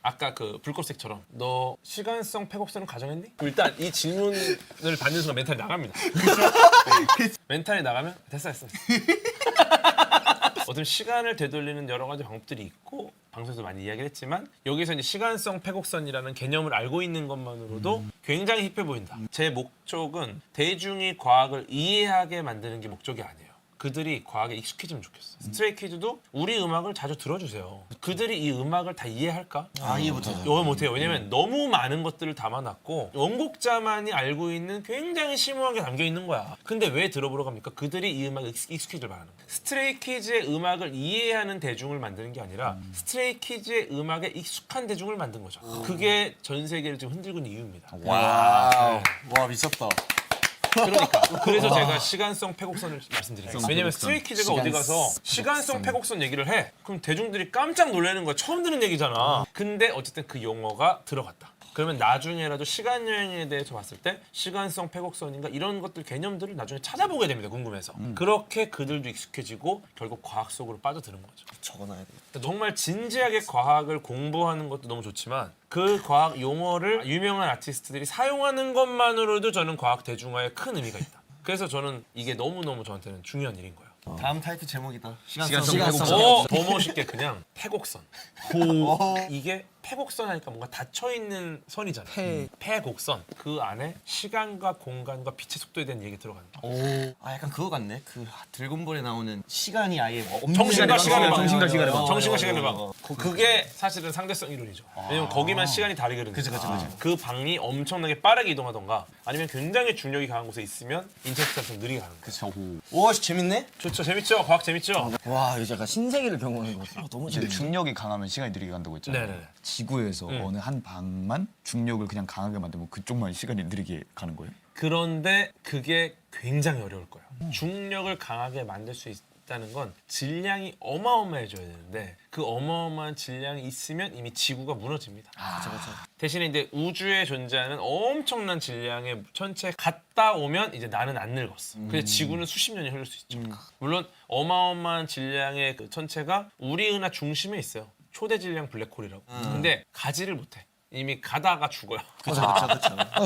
[SPEAKER 1] 아까 그 불꽃색처럼 너 시간성 패곡선을 가정했니? 일단 이 질문을 받는 순간 멘탈이 나갑니다. 네. 멘탈이 나가면 됐어. 어떤 시간을 되돌리는 여러 가지 방법들이 있고 방송에서 많이 이야기를 했지만 여기서 이제 시간성 패곡선이라는 개념을 알고 있는 것만으로도 굉장히 힙해 보인다. 제 목적은 대중이 과학을 이해하게 만드는 게 목적이 아니에요. 그들이 과학에 익숙해지면 좋겠어. 스트레이키즈도 우리 음악을 자주 들어주세요. 그들이 이 음악을 다 이해할까?
[SPEAKER 2] 이해 못해요.
[SPEAKER 1] 이해 못해요. 왜냐면 너무 많은 것들을 담아놨고 원곡자만이 알고 있는 굉장히 심오한 게 담겨 있는 거야. 근데 왜 들어보러 갑니까? 그들이 이 음악에 익숙해질 바라는 거야. 스트레이키즈의 음악을 이해하는 대중을 만드는 게 아니라 스트레이키즈의 음악에 익숙한 대중을 만든 거죠. 그게 전 세계를 지금 흔들고 있는 이유입니다.
[SPEAKER 2] 와우. 와 미쳤다.
[SPEAKER 1] 그러니까 그래서 제가 시간성 패곡선을 말씀드립니다. 왜냐면 스트레이키즈가 어디 가서 시간성 패곡선 얘기를 해. 그럼 대중들이 깜짝 놀라는 거야. 처음 듣는 얘기잖아. 근데 어쨌든 그 용어가 들어갔다. 그러면 나중에라도 시간 여행에 대해서 봤을 때 시간성 패곡선인가 이런 것들 개념들을 나중에 찾아보게 됩니다. 궁금해서. 그렇게 그들도 익숙해지고 결국 과학 속으로 빠져드는 거죠.
[SPEAKER 2] 적어놔야 돼.
[SPEAKER 1] 정말 진지하게 과학을 공부하는 것도 너무 좋지만 그 과학 용어를 유명한 아티스트들이 사용하는 것만으로도 저는 과학 대중화에 큰 의미가 있다. 그래서 저는 이게 너무너무 저한테는 중요한 일인 거예요.
[SPEAKER 2] 다음 타이틀 제목이다.
[SPEAKER 3] 시간성
[SPEAKER 1] 더 멋있게 그냥 패곡선. 이게 패곡선 하니까 뭔가 닫혀있는 선이잖아요. 패곡선. 그 안에 시간과 공간과 빛의 속도에 대한 얘기 들어가는 거.
[SPEAKER 2] 약간 그거 같네. 그 드래곤볼에 나오는 시간이 아예
[SPEAKER 1] 정신과 시간의 방.
[SPEAKER 4] 정신과 시간의 방.
[SPEAKER 1] 정신과 시간의 방. 그게 사실은 상대성 이론이죠. 왜냐면 거기만 시간이 다르거든요.
[SPEAKER 2] 그치.
[SPEAKER 1] 그 방이 엄청나게 빠르게 이동하던가 아니면 굉장히 중력이 강한 곳에 있으면 인터스텔라처럼 느리게 가는 거예요.
[SPEAKER 2] 와 재밌네.
[SPEAKER 1] 좋죠. 재밌죠? 과학 재밌죠?
[SPEAKER 3] 와 이거 약간 신세계를 경험하는 것 같아. 너무
[SPEAKER 4] 근데
[SPEAKER 3] 재밌네.
[SPEAKER 4] 중력이 강하면 시간이 느리게 간다고 했잖아요.
[SPEAKER 1] 네네.
[SPEAKER 4] 지구에서 어느 한 방만 중력을 그냥 강하게 만들면 그쪽만 시간이 느리게 가는 거예요?
[SPEAKER 1] 그런데 그게 굉장히 어려울 거예요. 중력을 강하게 만들 수 있다는 건 질량이 어마어마해져야 되는데 그 어마어마한 질량이 있으면 이미 지구가 무너집니다. 대신에 이제 우주에 존재하는 엄청난 질량의 천체에 갔다 오면 이제 나는 안 늙었어. 근데 지구는 수십 년이 흐를 수 있죠. 물론 어마어마한 질량의 그 천체가 우리 은하 중심에 있어요. 초대 질량 블랙홀이라고. 근데 가지를 못해. 이미 가다가 죽어요.
[SPEAKER 2] 그쵸.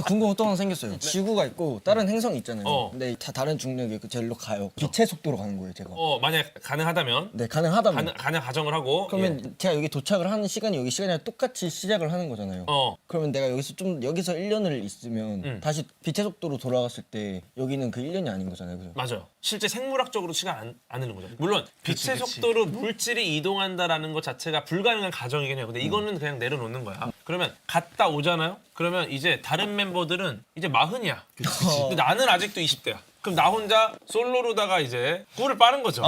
[SPEAKER 3] 궁금한 거 또 하나 생겼어요. 지구가 있고 다른 행성이 있잖아요. 근데 다 다른 중력이 그 젤로 가요. 빛의 속도로 가는 거예요, 제가.
[SPEAKER 1] 만약 가능하다면
[SPEAKER 3] 네, 가능하다면.
[SPEAKER 1] 가능 가정을 하고
[SPEAKER 3] 그러면 제가 여기 도착을 하는 시간이 여기 시간이랑 똑같이 시작을 하는 거잖아요. 그러면 내가 여기서 1년을 있으면 다시 빛의 속도로 돌아갔을 때 여기는 그 1년이 아닌 거잖아요. 그죠?
[SPEAKER 1] 맞아요. 실제 생물학적으로 시간 안 흐는 거죠. 물론 빛의 속도로 물질이 이동한다라는 것 자체가 불가능한 가정이긴 해요. 근데 이거는 그냥 내려놓는 거야. 그러면 갔다 오잖아요. 그러면 이제 다른 멤버들은 이제 마흔이야. 근데 나는 아직도 20대야. 그럼 나 혼자 솔로로다가 이제 꿀을 빠는 거죠.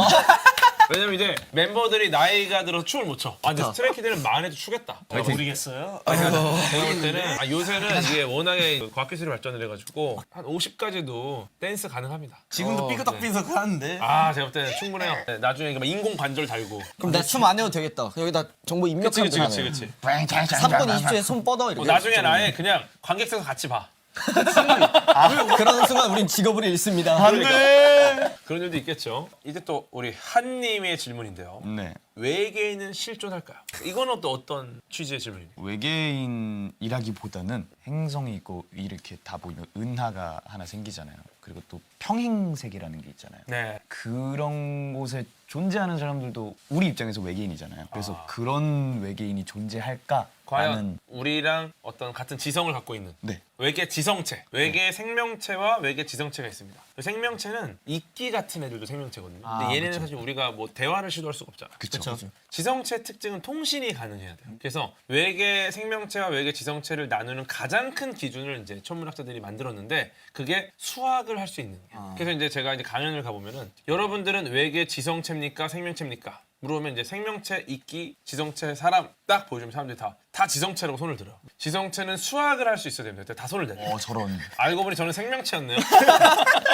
[SPEAKER 1] 왜냐면 이제 멤버들이 나이가 들어서 춤을 못 춰. 근데 스트레이키들은 마흔에도 추겠다.
[SPEAKER 2] 모르겠어요.
[SPEAKER 1] 제가 볼 때는 요새는 이게 워낙에 그 과학기술이 발전을 해가지고 한 50까지도 댄스 가능합니다.
[SPEAKER 2] 지금도 삐그덕삐그덕 하는데.
[SPEAKER 1] 제가 볼 때는 충분해요. 네, 나중에 막 인공 관절 달고.
[SPEAKER 3] 그럼 나 춤 안 해도 되겠다. 여기다 정보 입력하면 되잖아요.
[SPEAKER 1] 그치.
[SPEAKER 3] 3분 20초에 손 뻗어 이렇게.
[SPEAKER 1] 나중에 아예 그냥 관객석에서 같이 봐.
[SPEAKER 3] 그러는 순간 우린 직업을 잃습니다.
[SPEAKER 1] 그런 일도 있겠죠. 이제 또 우리 한님의 질문인데요.
[SPEAKER 4] 네.
[SPEAKER 1] 외계인은 실존할까요? 이건 또 어떤 취지의 질문입니까?
[SPEAKER 4] 외계인이라기보다는 행성이 있고 이렇게 다 보이면 은하가 하나 생기잖아요. 그리고 또 평행세계라는 게 있잖아요.
[SPEAKER 1] 네.
[SPEAKER 4] 그런 곳에 존재하는 사람들도 우리 입장에서 외계인이잖아요. 그래서 그런 외계인이 존재할까?
[SPEAKER 1] 과연 우리랑 어떤 같은 지성을 갖고 있는
[SPEAKER 4] 네.
[SPEAKER 1] 외계 지성체, 외계 생명체와 외계 지성체가 있습니다. 그 생명체는 이끼 같은 애들도 생명체거든요. 근데 얘네는 사실 우리가 뭐 대화를 시도할 수가 없잖아.
[SPEAKER 4] 그렇죠.
[SPEAKER 1] 지성체 특징은 통신이 가능해야 돼요. 그래서 외계 생명체와 외계 지성체를 나누는 가장 큰 기준을 이제 천문학자들이 만들었는데 그게 수학을 할 수 있는 게. 그래서 이제 제가 이제 강연을 가보면은 여러분들은 외계 지성체입니까 생명체입니까? 물어보면 이제 생명체, 이끼, 지성체, 사람 딱 보여주면 사람들이 다 지성체라고 손을 들어요. 지성체는 수학을 할 수 있어야 됩니다. 다 손을 대요.
[SPEAKER 4] 저런.
[SPEAKER 1] 알고 보니 저는 생명체였네요.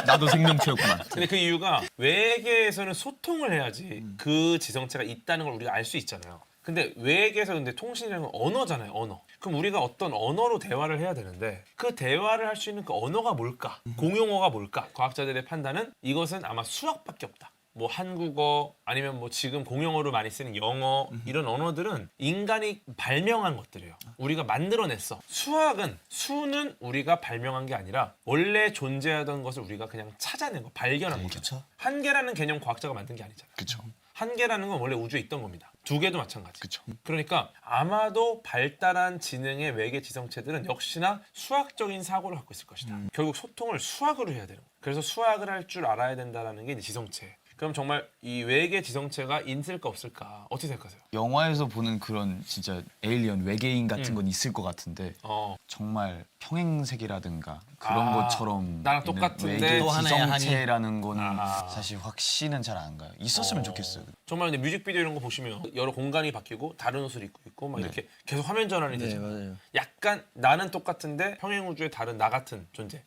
[SPEAKER 4] 나도 생명체였구나.
[SPEAKER 1] 근데 그 이유가 외계에서는 소통을 해야지 그 지성체가 있다는 걸 우리가 알 수 있잖아요. 근데 외계에서 근데 통신이라는 건 언어잖아요, 언어. 그럼 우리가 어떤 언어로 대화를 해야 되는데 그 대화를 할 수 있는 그 언어가 뭘까? 공용어가 뭘까? 과학자들의 판단은 이것은 아마 수학밖에 없다. 뭐 한국어 아니면 뭐 지금 공용어로 많이 쓰는 영어 이런 언어들은 인간이 발명한 것들이에요. 우리가 만들어냈어. 수는 우리가 발명한 게 아니라 원래 존재하던 것을 우리가 그냥 찾아낸 거, 발견한 거죠. 한계라는 개념 과학자가 만든 게 아니잖아요.
[SPEAKER 4] 그렇죠.
[SPEAKER 1] 한계라는 건 원래 우주에 있던 겁니다. 두 개도 마찬가지.
[SPEAKER 4] 그쵸.
[SPEAKER 1] 그러니까 아마도 발달한 지능의 외계 지성체들은 역시나 수학적인 사고를 갖고 있을 것이다. 결국 소통을 수학으로 해야 되는 거예요. 그래서 수학을 할 줄 알아야 된다는 게 이제 지성체. 그럼 정말 이 외계 지성체가 있을까 없을까 어떻게 생각하세요?
[SPEAKER 4] 영화에서 보는 그런 진짜 에일리언 외계인 같은 건 있을 것 같은데 정말 평행세계라든가 그런 것처럼
[SPEAKER 1] 나랑
[SPEAKER 4] 있는
[SPEAKER 1] 똑같은데
[SPEAKER 4] 외계
[SPEAKER 2] 또 하나의
[SPEAKER 4] 지성체라는 거는 사실 확신은 잘 안 가요. 있었으면 좋겠어요.
[SPEAKER 1] 정말 근데 뮤직비디오 이런 거 보시면 여러 공간이 바뀌고 다른 옷을 입고 있고 막 이렇게 계속 화면 전환이
[SPEAKER 3] 네,
[SPEAKER 1] 되잖아요.
[SPEAKER 3] 맞아요.
[SPEAKER 1] 약간 나는 똑같은데 평행 우주의 다른 나 같은 존재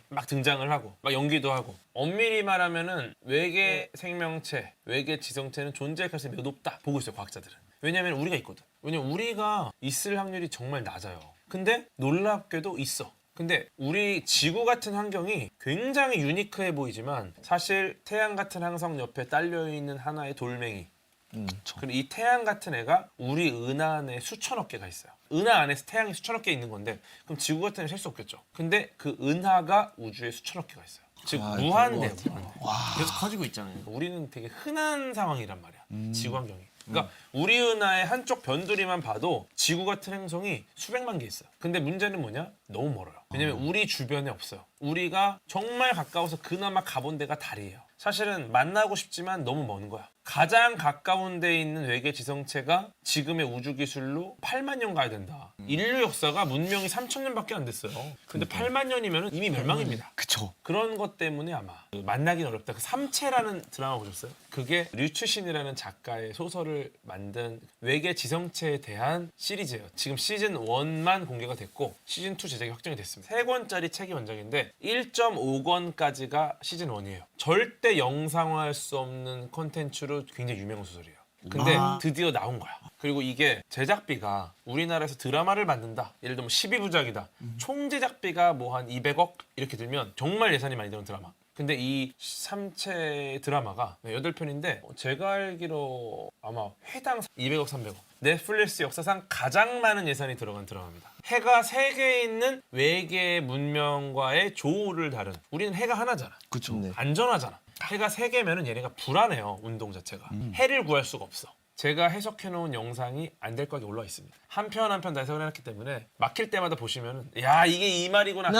[SPEAKER 1] 막 등장을 하고 막 연기도 하고 엄밀히 말하면은 외계 생명체, 외계 지성체는 존재할 가능성이 매우 높다 보고 있어요 과학자들은. 왜냐하면 우리가 있거든. 왜냐면 우리가 있을 확률이 정말 낮아요. 근데 놀랍게도 있어. 근데 우리 지구 같은 환경이 굉장히 유니크해 보이지만 사실 태양 같은 항성 옆에 딸려 있는 하나의 돌멩이. 그리고 이 태양 같은 애가 우리 은하 안에 수천억 개가 있어요. 은하 안에서 태양이 수천억 개 있는 건데 그럼 지구 같은 애 셀 수 없겠죠. 근데 그 은하가 우주에 수천억 개가 있어요. 즉 무한대요.
[SPEAKER 2] 계속 커지고 있잖아요.
[SPEAKER 1] 우리는 되게 흔한 상황이란 말이야. 지구 환경이. 그러니까 우리 은하의 한쪽 변두리만 봐도 지구 같은 행성이 수백만 개 있어요. 근데 문제는 뭐냐? 너무 멀어요. 왜냐면 우리 주변에 없어요. 우리가 정말 가까워서 그나마 가본 데가 달이에요. 사실은 만나고 싶지만 너무 먼 거야. 가장 가까운 데에 있는 외계 지성체가 지금의 우주 기술로 8만 년 가야 된다. 인류 역사가 문명이 3천 년밖에 안 됐어요. 근데 8만 년이면 이미 멸망입니다.
[SPEAKER 4] 그쵸.
[SPEAKER 1] 그런 것 때문에 아마 만나긴 어렵다. 그 삼체라는 드라마 보셨어요? 그게 류추신이라는 작가의 소설을 만든 외계 지성체에 대한 시리즈예요. 지금 시즌 1만 공개가 됐고 시즌 2 제작이 확정이 됐습니다. 3권짜리 책이 원작인데 1.5권까지가 시즌 1이에요. 절대 영상화할 수 없는 콘텐츠로 굉장히 유명한 소설이에요. 근데 드디어 나온 거야. 그리고 이게 제작비가 우리나라에서 드라마를 만든다. 예를 들면 12부작이다. 총 제작비가 뭐 한 200억 이렇게 들면 정말 예산이 많이 드는 드라마. 근데 이 삼체 드라마가 8편인데 제가 알기로 아마 회당 200억, 300억. 넷플릭스 역사상 가장 많은 예산이 들어간 드라마입니다. 해가 3개에 있는 외계 문명과의 조우를 다룬. 우리는 해가 하나잖아.
[SPEAKER 4] 그쵸.
[SPEAKER 3] 네.
[SPEAKER 1] 안전하잖아. 해가 3개면은 얘네가 불안해요. 운동 자체가. 해를 구할 수가 없어. 제가 해석해놓은 영상이 안 될 거하게 올라와 있습니다. 한 편 한 편 다 해석을 해놨기 때문에 막힐 때마다 보시면은 야 이게 이 말이구나.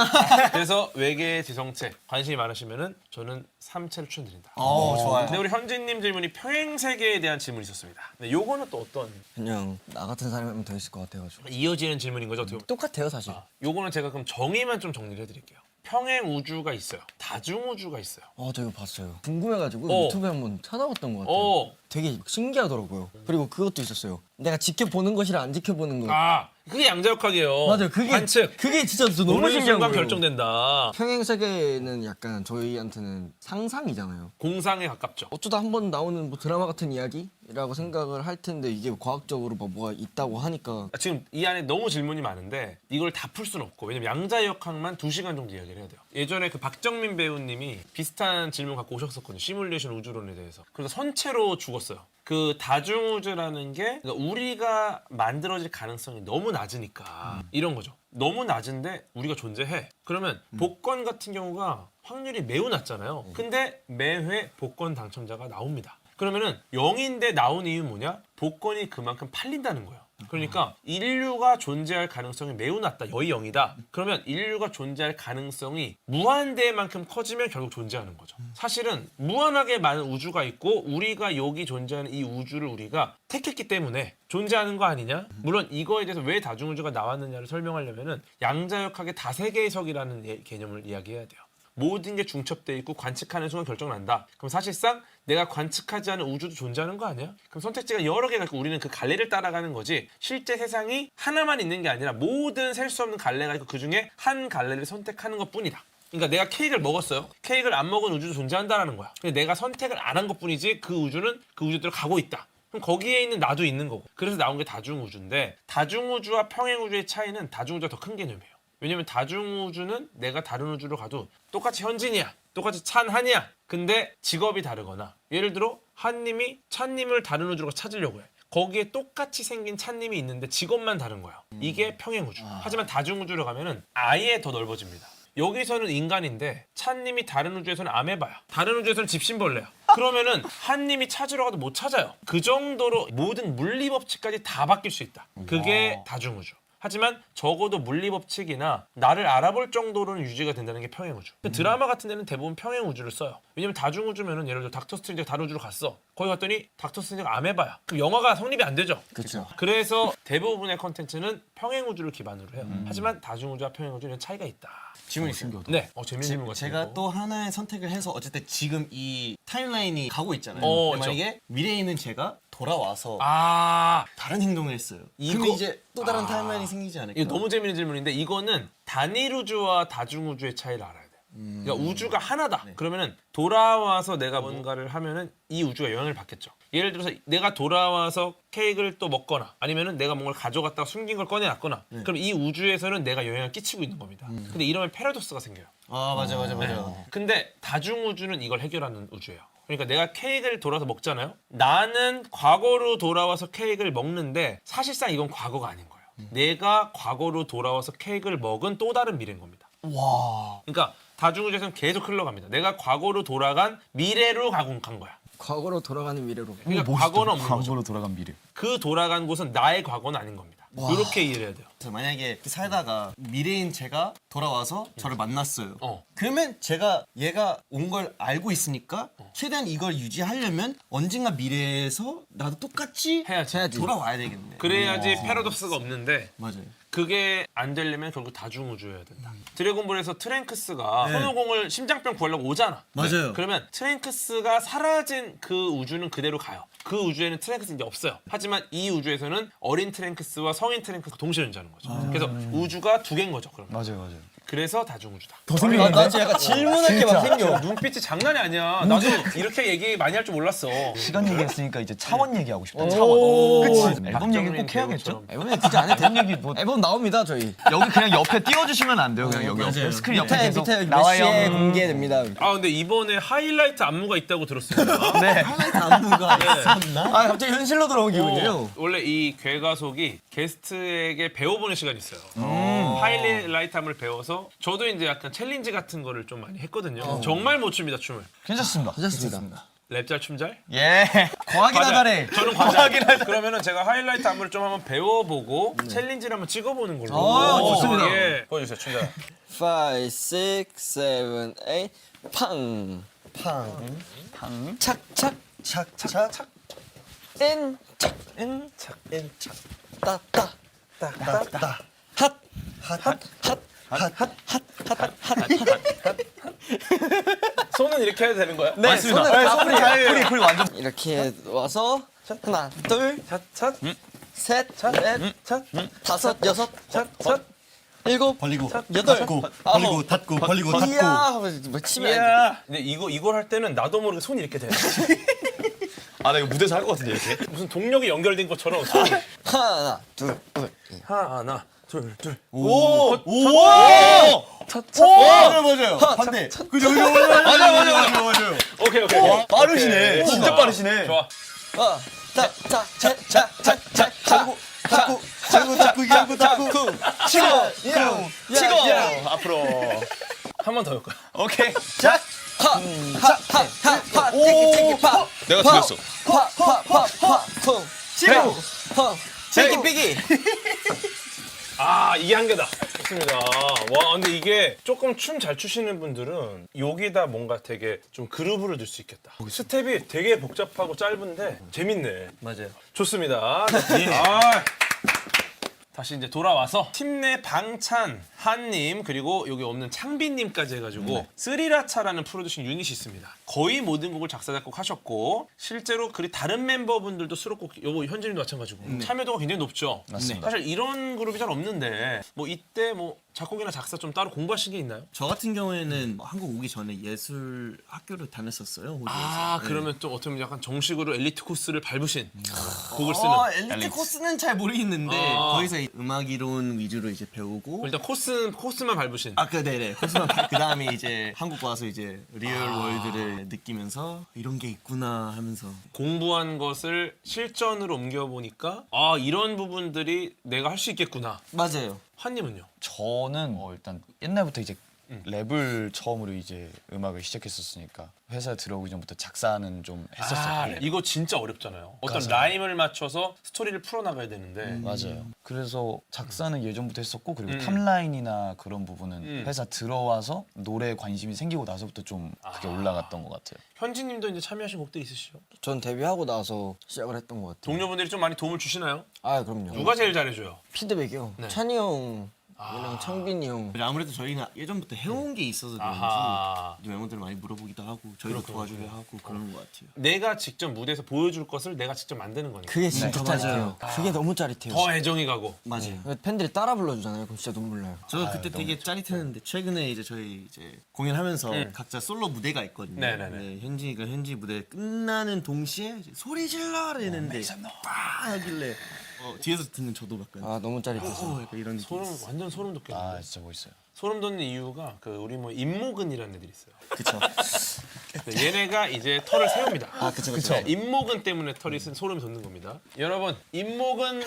[SPEAKER 1] 그래서 외계 지성체 관심이 많으시면은 저는 3체를 추천드린다.
[SPEAKER 2] 좋아요.
[SPEAKER 1] 근데 우리 현진님 질문이 평행 세계에 대한 질문이 있었습니다. 근데 요거는 또 어떤
[SPEAKER 3] 그냥 나 같은 사람이 하면 더 있을 것 같아가지고
[SPEAKER 1] 이어지는 질문인 거죠? 어떻게 보면?
[SPEAKER 3] 똑같아요 사실.
[SPEAKER 1] 요거는 제가 그럼 정의만 좀 정리를 해드릴게요. 평행 우주가 있어요. 다중 우주가 있어요.
[SPEAKER 3] 저 이거 봤어요. 궁금해가지고
[SPEAKER 1] 어.
[SPEAKER 3] 유튜브에 한번 찾아봤던 것 같아요.
[SPEAKER 1] 어.
[SPEAKER 3] 되게 신기하더라고요. 그리고 그것도 있었어요. 내가 지켜보는 것이랑 안 지켜보는 것.
[SPEAKER 1] 아 그게 양자역학이에요.
[SPEAKER 3] 맞아요. 그게
[SPEAKER 1] 관측.
[SPEAKER 3] 그게 진짜 너무
[SPEAKER 1] 보는
[SPEAKER 3] 신기한
[SPEAKER 1] 순간
[SPEAKER 3] 거예요.
[SPEAKER 1] 결정된다.
[SPEAKER 3] 평행 세계는 약간 저희한테는 상상이잖아요.
[SPEAKER 1] 공상에 가깝죠.
[SPEAKER 3] 어쩌다 한 번 나오는 뭐 드라마 같은 이야기라고 생각을 할 텐데 이게 과학적으로 막 뭐가 있다고 하니까
[SPEAKER 1] 지금 이 안에 너무 질문이 많은데 이걸 다 풀 수는 없고 왜냐면 양자역학만 2시간 정도 이야기를 해야 돼요. 예전에 그 박정민 배우님이 비슷한 질문 갖고 오셨었거든요. 시뮬레이션 우주론에 대해서. 그래서 선체로 죽었어요. 그 다중우주라는 게 그러니까 우리가 만들어질 가능성이 너무 낮으니까 이런 거죠. 너무 낮은데 우리가 존재해. 그러면 복권 같은 경우가 확률이 매우 낮잖아요. 근데 매회 복권 당첨자가 나옵니다. 그러면은 0인데 나온 이유는 뭐냐? 복권이 그만큼 팔린다는 거예요. 그러니까 인류가 존재할 가능성이 매우 낮다. 거의 0이다. 그러면 인류가 존재할 가능성이 무한대만큼 커지면 결국 존재하는 거죠. 사실은 무한하게 많은 우주가 있고 우리가 여기 존재하는 이 우주를 우리가 택했기 때문에 존재하는 거 아니냐? 물론 이거에 대해서 왜 다중우주가 나왔느냐를 설명하려면은 양자역학의 다세계 해석이라는 개념을 이야기해야 돼요. 모든 게 중첩돼 있고 관측하는 순간 결정난다. 그럼 사실상 내가 관측하지 않은 우주도 존재하는 거 아니야? 그럼 선택지가 여러 개가 있고 우리는 그 갈래를 따라가는 거지 실제 세상이 하나만 있는 게 아니라 모든 셀 수 없는 갈래가 있고 그중에 한 갈래를 선택하는 것뿐이다. 그러니까 내가 케이크를 먹었어요. 케이크를 안 먹은 우주도 존재한다는 거야. 근데 내가 선택을 안 한 것뿐이지 그 우주는 그 우주대로 가고 있다. 그럼 거기에 있는 나도 있는 거고. 그래서 나온 게 다중우주인데 다중우주와 평행우주의 차이는 다중우주가 더 큰 개념이에요. 왜냐면 다중우주는 내가 다른 우주로 가도 똑같이 현진이야. 똑같이 찬한이야. 근데 직업이 다르거나 예를 들어 한님이 찬님을 다른 우주로 찾으려고 해. 거기에 똑같이 생긴 찬님이 있는데 직업만 다른 거야. 이게 평행우주. 하지만 다중우주로 가면은 아예 더 넓어집니다. 여기서는 인간인데 찬님이 다른 우주에서는 아메바야. 다른 우주에서는 집신벌레야. 그러면은 한님이 찾으러 가도 못 찾아요. 그 정도로 모든 물리법칙까지 다 바뀔 수 있다. 그게 다중우주. 하지만 적어도 물리법칙이나 나를 알아볼 정도로는 유지가 된다는 게 평행우주. 드라마 같은 데는 대부분 평행우주를 써요. 왜냐면 다중우주면은 예를 들어 닥터 스트레인지가 다른 우주로 갔어. 거기 갔더니 닥터 스트레인지가 아메바야. 그럼 영화가 성립이 안 되죠.
[SPEAKER 3] 그렇죠.
[SPEAKER 1] 그래서 대부분의 컨텐츠는 평행우주를 기반으로 해요. 하지만 다중우주와 평행우주는 차이가 있다.
[SPEAKER 2] 질문 있어요.
[SPEAKER 1] 네, 재밌는 질문 같아요.
[SPEAKER 2] 제가 또 하나의 선택을 해서 어쨌든 지금 이 타임라인이 가고 있잖아요.
[SPEAKER 1] 어,
[SPEAKER 2] 근데 만약에 미래에 있는 제가 돌아와서
[SPEAKER 1] 아,
[SPEAKER 2] 다른 행동을 했어요.
[SPEAKER 1] 이거-
[SPEAKER 2] 그러면 이제 또 다른 타임라인이 생기지 않을까?
[SPEAKER 1] 이거 너무 재밌는 질문인데 이거는 단일 우주와 다중 우주의 차이를 알아야 돼. 그러니까 우주가 하나다. 그러면은 돌아와서 내가 뭔가를 하면은 이 우주가 영향을 받겠죠. 예를 들어서 내가 돌아와서 케이크를 또 먹거나 아니면은 내가 뭔가를 가져갔다가 숨긴 걸 꺼내놨거나 그럼 이 우주에서는 내가 영향을 끼치고 있는 겁니다. 근데 이러면 패러독스가 생겨요.
[SPEAKER 2] 아 맞아.
[SPEAKER 1] 근데 다중 우주는 이걸 해결하는 우주예요. 그러니까 내가 케이크를 돌아서 먹잖아요. 나는 과거로 돌아와서 케이크를 먹는데 사실상 이건 과거가 아닌 거예요. 내가 과거로 돌아와서 케이크를 먹은 또 다른 미래인 겁니다.
[SPEAKER 4] 와.
[SPEAKER 1] 그러니까 다중우주에서는 계속 흘러갑니다. 내가 과거로 돌아간 미래로 간 거야.
[SPEAKER 3] 과거로 돌아가는 미래로.
[SPEAKER 1] 그러니까 과거는 없는 거죠.
[SPEAKER 4] 과거로 돌아간 미래.
[SPEAKER 1] 그 돌아간 곳은 나의 과거는 아닌 겁니다. 이렇게 이해해야 돼요.
[SPEAKER 2] 그래서 만약에 살다가 미래인 제가 돌아와서 저를 만났어요.
[SPEAKER 1] 어.
[SPEAKER 2] 그러면 제가 얘가 온 걸 알고 있으니까 최대한 이걸 유지하려면 언젠가 미래에서 나도 똑같이
[SPEAKER 1] 해야지.
[SPEAKER 2] 돌아와야 되겠네.
[SPEAKER 1] 그래야지 패러독스가 없는데
[SPEAKER 2] 맞아요.
[SPEAKER 1] 그게 안 되려면 결국 다중우주여야 된다. 드래곤볼에서 트랭크스가 손오공을 심장병 구하려고 오잖아.
[SPEAKER 2] 맞아요.
[SPEAKER 1] 그러면 트랭크스가 사라진 그 우주는 그대로 가요. 그 우주에는 트랭크스 이제 없어요. 하지만 이 우주에서는 어린 트랭크스와 성인 트랭크스가 동시에 존재하는 거죠. 그래서 우주가 두 개인 거죠. 그러면.
[SPEAKER 4] 맞아요.
[SPEAKER 1] 그래서 다중우주다.
[SPEAKER 3] 나 지금 약간 질문할 게 막 생겨.
[SPEAKER 1] 눈빛이 장난이 아니야. 나도 이렇게 얘기 많이 할 줄 몰랐어.
[SPEAKER 4] 시간 얘기했으니까 이제 차원 얘기하고 싶다.
[SPEAKER 3] 오.
[SPEAKER 4] 차원. 그치. 앨범
[SPEAKER 1] 박정민
[SPEAKER 4] 얘기 꼭 해야겠죠?
[SPEAKER 1] 배우처럼.
[SPEAKER 3] 앨범 진짜 안 해도
[SPEAKER 4] 앨범 얘기 뭐
[SPEAKER 3] 앨범 나옵니다 저희.
[SPEAKER 4] 여기 그냥 옆에 띄워주시면 안 돼요. 그냥 여기 옆에
[SPEAKER 2] 맞아요.
[SPEAKER 4] 스크린 옆에 계속
[SPEAKER 3] 밑에 몇
[SPEAKER 4] 나와요.
[SPEAKER 3] 시에 공개됩니다.
[SPEAKER 1] 아 근데 이번에 하이라이트 안무가 있다고 들었습니다.
[SPEAKER 4] 네.
[SPEAKER 2] 안무가 있었나?
[SPEAKER 3] 아 갑자기 현실로 들어온 기분이에요.
[SPEAKER 1] 원래 이 괴가속이 게스트에게 배워보는 시간이 있어요. 하이라이트 안무를 배워서 저도 이제 약간 챌린지 같은 거를 좀 많이 했거든요. 정말 못 춥니다 춤을.
[SPEAKER 4] 괜찮습니다.
[SPEAKER 3] 괜찮습니다.
[SPEAKER 1] 랩잘 춤잘?
[SPEAKER 4] 예. 과학이나 다래.
[SPEAKER 1] 저는 과자. 그러면은 제가 하이라이트 안무를 좀 한번 배워보고 챌린지를 한번 찍어보는 걸로.
[SPEAKER 3] 좋습니다.
[SPEAKER 1] 예. 보여주세요 춤잘.
[SPEAKER 3] 5, 6, 7, 8 팡.
[SPEAKER 4] 방.
[SPEAKER 3] 착착
[SPEAKER 2] 착착
[SPEAKER 3] 인 착
[SPEAKER 2] 인착
[SPEAKER 3] 따따
[SPEAKER 2] 따따
[SPEAKER 1] 손은 이렇게 해도 되는 거야?
[SPEAKER 3] 네, 손을 앞으로
[SPEAKER 4] 풀이 완전.
[SPEAKER 3] 이렇게 와서 하나, 둘,
[SPEAKER 1] 찻.
[SPEAKER 3] 셋, 넷, 다섯, 여섯, 일곱,
[SPEAKER 2] 벌리고
[SPEAKER 3] 여덟,
[SPEAKER 2] 닫고
[SPEAKER 3] 아홉.
[SPEAKER 2] 벌리고 닫고 벌리고 닫고
[SPEAKER 3] 이야, 뭐 치면 안 돼.
[SPEAKER 1] 이야. 근데 이걸 할 때는 나도 모르게 손이 이렇게 돼.
[SPEAKER 4] 아, 나 이거 무대에서 할 것 같은데 이렇게.
[SPEAKER 1] 무슨 동력이 연결된 것처럼 손이.
[SPEAKER 3] 하나, 둘,
[SPEAKER 1] 하나, 둘.
[SPEAKER 2] 오! 맞아요. 반대. 그죠. 맞아요.
[SPEAKER 1] 오케이.
[SPEAKER 4] 빠르시네. 진짜 빠르시네.
[SPEAKER 1] 좋아.
[SPEAKER 2] 닫고
[SPEAKER 3] 치고,
[SPEAKER 4] 앞으로.
[SPEAKER 1] 한 번 더 해볼까?
[SPEAKER 4] 오케이.
[SPEAKER 3] 파, 띠기, 파,
[SPEAKER 4] 내가 틀렸어.
[SPEAKER 3] 쿵, 치고, 삐기, 삐기.
[SPEAKER 1] 아 이게 한계다. 좋습니다. 와 근데 이게 조금 춤 잘 추시는 분들은 여기다 뭔가 되게 좀 그루브를 들 수 있겠다. 스텝이 되게 복잡하고 짧은데 재밌네.
[SPEAKER 2] 맞아요.
[SPEAKER 1] 좋습니다. 아, 다시 이제 돌아와서 팀 내 방찬, 한님 그리고 여기 없는 창빈님까지 해가지고 스리라차라는 프로듀싱 유닛이 있습니다. 거의 모든 곡을 작사 작곡하셨고 실제로 그리 다른 멤버분들도 수록곡 요거 현진님도 마찬가지고 참여도가 굉장히 높죠.
[SPEAKER 4] 맞습니다.
[SPEAKER 1] 사실 이런 그룹이 잘 없는데 뭐 이때 뭐 작곡이나 작사 좀 따로 공부하신 게 있나요?
[SPEAKER 2] 저 같은 경우에는 한국 오기 전에 예술 학교를 다녔었어요. 호주에서.
[SPEAKER 1] 아 그러면 좀 어떻게 보면 약간 정식으로 엘리트 코스를 밟으신 곡을 쓰는.
[SPEAKER 2] 엘리트 코스는 잘 모르겠는데 거기서 이 음악 이론 위주로 이제 배우고
[SPEAKER 1] 일단 코스만 밟으신.
[SPEAKER 2] 네네 코스만 그 다음에 이제 한국 와서 이제 리얼 월드를 느끼면서 이런 게 있구나 하면서
[SPEAKER 1] 공부한 것을 실전으로 옮겨보니까 아 이런 부분들이 내가 할 수 있겠구나.
[SPEAKER 2] 맞아요.
[SPEAKER 1] 한님은요?
[SPEAKER 4] 저는 일단 옛날부터 이제 랩을 처음으로 이제 음악을 시작했었으니까 회사에 들어오기 전부터 작사는 좀 했었어요.
[SPEAKER 1] 이거 진짜 어렵잖아요. 어떤
[SPEAKER 4] 맞아요.
[SPEAKER 1] 라임을 맞춰서 스토리를 풀어나가야 되는데
[SPEAKER 4] 맞아요. 그래서 작사는 예전부터 했었고 그리고 탑라인이나 그런 부분은 회사 들어와서 노래에 관심이 생기고 나서부터 좀 그게 올라갔던 것 같아요.
[SPEAKER 1] 현진님도 이제 참여하신 곡들 있으시죠?
[SPEAKER 3] 전 데뷔하고 나서 시작을 했던 것 같아요.
[SPEAKER 1] 동료분들이 좀 많이 도움을 주시나요?
[SPEAKER 3] 아 그럼요.
[SPEAKER 1] 누가 제일 잘해줘요?
[SPEAKER 3] 피드백이요.
[SPEAKER 1] 네.
[SPEAKER 3] 찬이 형, 이랑 창빈이 형.
[SPEAKER 2] 아무래도 저희가 예전부터 해온 게 있어서
[SPEAKER 1] 아하.
[SPEAKER 2] 그런지 멤버들 많이 물어보기도 하고 저희도 도와주게 하고 그러는 것 같아요.
[SPEAKER 1] 내가 직접 무대에서 보여줄 것을 내가 직접 만드는 거니까.
[SPEAKER 3] 그게 진짜
[SPEAKER 2] 맞아요.
[SPEAKER 3] 짜릿해요. 그게 너무 짜릿해요.
[SPEAKER 1] 더 애정이 가고.
[SPEAKER 2] 맞아요.
[SPEAKER 3] 팬들이 따라 불러주잖아요. 그럼 진짜 눈물 나요.
[SPEAKER 2] 저 그때 되게 짜릿했는데 최근에 이제 저희 이제 공연하면서 각자 솔로 무대가 있거든요.
[SPEAKER 1] 네네네.
[SPEAKER 2] 네, 현지 무대 끝나는 동시에 이제 소리 질러라 했는데 빡 하길래 뒤에서 듣는 저도 약간
[SPEAKER 3] 아 너무 짜릿했어요.
[SPEAKER 2] 약간 이런 느낌.
[SPEAKER 1] 완전 소름 돋겠는데.
[SPEAKER 4] 아 진짜 멋있어요.
[SPEAKER 1] 소름 돋는 이유가 그 우리 뭐 임모근이라는 애들이 있어요.
[SPEAKER 2] 그쵸.
[SPEAKER 1] 네, 얘네가 이제 털을 세웁니다.
[SPEAKER 2] 아 그쵸.
[SPEAKER 1] 네, 임모근 때문에 털이 소름이 돋는 겁니다. 여러분 임모근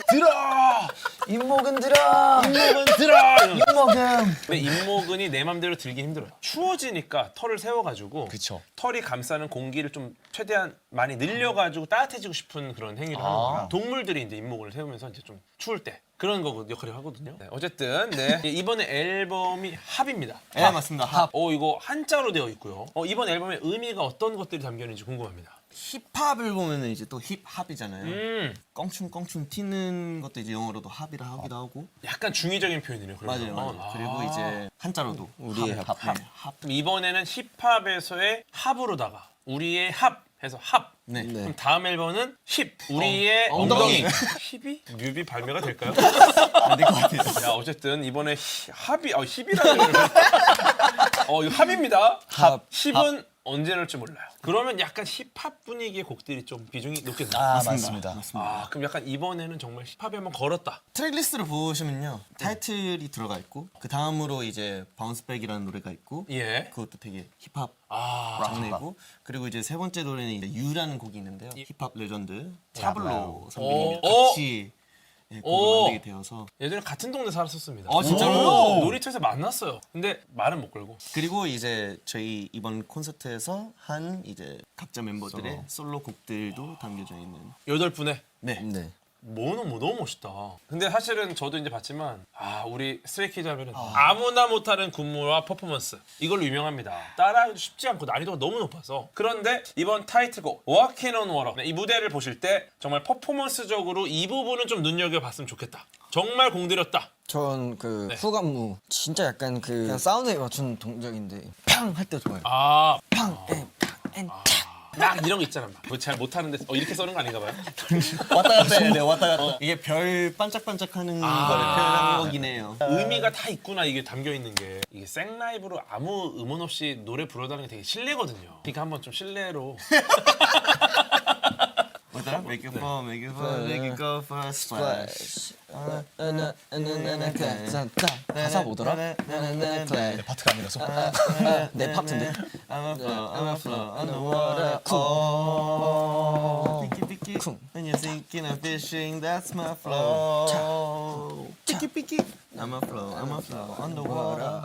[SPEAKER 3] 임목은 들어.
[SPEAKER 1] 임모근 들어.
[SPEAKER 3] 임목은.
[SPEAKER 1] 근데 임모근이 내 맘대로 들기 힘들어요. 추워지니까 털을 세워가지고
[SPEAKER 4] 그쵸.
[SPEAKER 1] 털이 감싸는 공기를 좀 최대한 많이 늘려가지고 따뜻해지고 싶은 그런 행위를 하는 거야. 동물들이 이제 임모근을 세우면서 이제 좀 추울 때 그런 거 역할을 하거든요. 네, 어쨌든 네, 이번에 앨범이 합입니다.
[SPEAKER 2] 네 맞습니다. 합.
[SPEAKER 1] 이거 한자로 되어 있고요. 이번 앨범의 의미가 어떤 것들이 담겨 있는지 궁금합니다.
[SPEAKER 2] 힙합을 보면은 이제 또 힙합이잖아요.
[SPEAKER 1] 음,
[SPEAKER 2] 껑충껑충 튀는 것도 이제 영어로도 합이라 하기도 하고.
[SPEAKER 1] 약간 중의적인 표현이네요. 그러면.
[SPEAKER 2] 맞아요. 그리고 이제 한자로도
[SPEAKER 3] 우리의
[SPEAKER 2] 합. 네, 합.
[SPEAKER 1] 그럼 이번에는 힙합에서의 합으로다가 우리의 합 해서 합.
[SPEAKER 2] 네.
[SPEAKER 3] 네.
[SPEAKER 1] 그럼 다음 앨범은 힙 우리의 엉덩이. 힙이 뮤비 발매가 될까요?
[SPEAKER 2] 안 될 것 같아요.
[SPEAKER 1] 야 어쨌든 이번에 합이 힙이라는 이거 합입니다.
[SPEAKER 3] 합.
[SPEAKER 1] 힙은 언제 날지 몰라요. 그러면 약간 힙합 분위기의 곡들이 좀 비중이 높겠네요.
[SPEAKER 4] 아 맞습니다.
[SPEAKER 1] 그럼 약간 이번에는 정말 힙합에 한번 걸었다.
[SPEAKER 2] 트랙리스트를 보시면요 타이틀이 들어가 있고 그 다음으로 이제 바운스백이라는 노래가 있고
[SPEAKER 1] 예.
[SPEAKER 2] 그것도 되게 힙합
[SPEAKER 1] 아,
[SPEAKER 2] 장르이고 그리고 이제 세 번째 노래는 이제 유라는 곡이 있는데요 힙합 레전드
[SPEAKER 1] 아,
[SPEAKER 2] 차블로 선배님이
[SPEAKER 1] 오.
[SPEAKER 2] 같이 예,
[SPEAKER 1] 오.
[SPEAKER 2] 곡을 만들게 되어서
[SPEAKER 1] 예전에 같은 동네 살았었습니다.
[SPEAKER 2] 진짜로요?
[SPEAKER 1] 놀이터에서 만났어요. 근데 말은 못 걸고.
[SPEAKER 2] 그리고 이제 저희 이번 콘서트에서 한 이제 각자 멤버들의 솔로 곡들도 담겨져 있는
[SPEAKER 1] 8분에
[SPEAKER 2] 네.
[SPEAKER 3] 네.
[SPEAKER 1] 너무 멋있다. 근데 사실은 저도 이제 봤지만 우리 스트레이키즈 하면은 아무나 못하는 군무와 퍼포먼스 이걸로 유명합니다. 따라하기도 쉽지 않고 난이도가 너무 높아서 그런데 이번 타이틀곡 Walking on Water 이 무대를 보실 때 정말 퍼포먼스적으로 이 부분은 좀 눈여겨봤으면 좋겠다. 정말 공들였다.
[SPEAKER 3] 전 그
[SPEAKER 1] 네.
[SPEAKER 3] 후감무 진짜 약간 그 그냥 사운드에 맞춘 동작인데 팡 할 때 좋아요.
[SPEAKER 1] 막 이런 거 있잖아. 그거 잘 못하는데 이렇게 써는 거 아닌가 봐요.
[SPEAKER 2] 왔다 갔다 해야 돼 왔다 갔다 이게 별 반짝반짝하는 거를 표현한 거긴 해요.
[SPEAKER 1] 의미가 다 있구나 이게 담겨 있는 게 이게 생라이브로 아무 음원 없이 노래 부르다는 게 되게 실례거든요. 그러니까 한번 좀 실례로
[SPEAKER 2] 뭐더라? Make it fall, make it fall, make it go for a splash.
[SPEAKER 3] 가사 뭐더라?
[SPEAKER 4] 내 파트가 아니라서.
[SPEAKER 3] 내 파트인데.
[SPEAKER 2] I'm a flow on the water. Oh, picky picky. When you're thinking of fishing, that's my flow. Picky picky. I'm a flow on the water.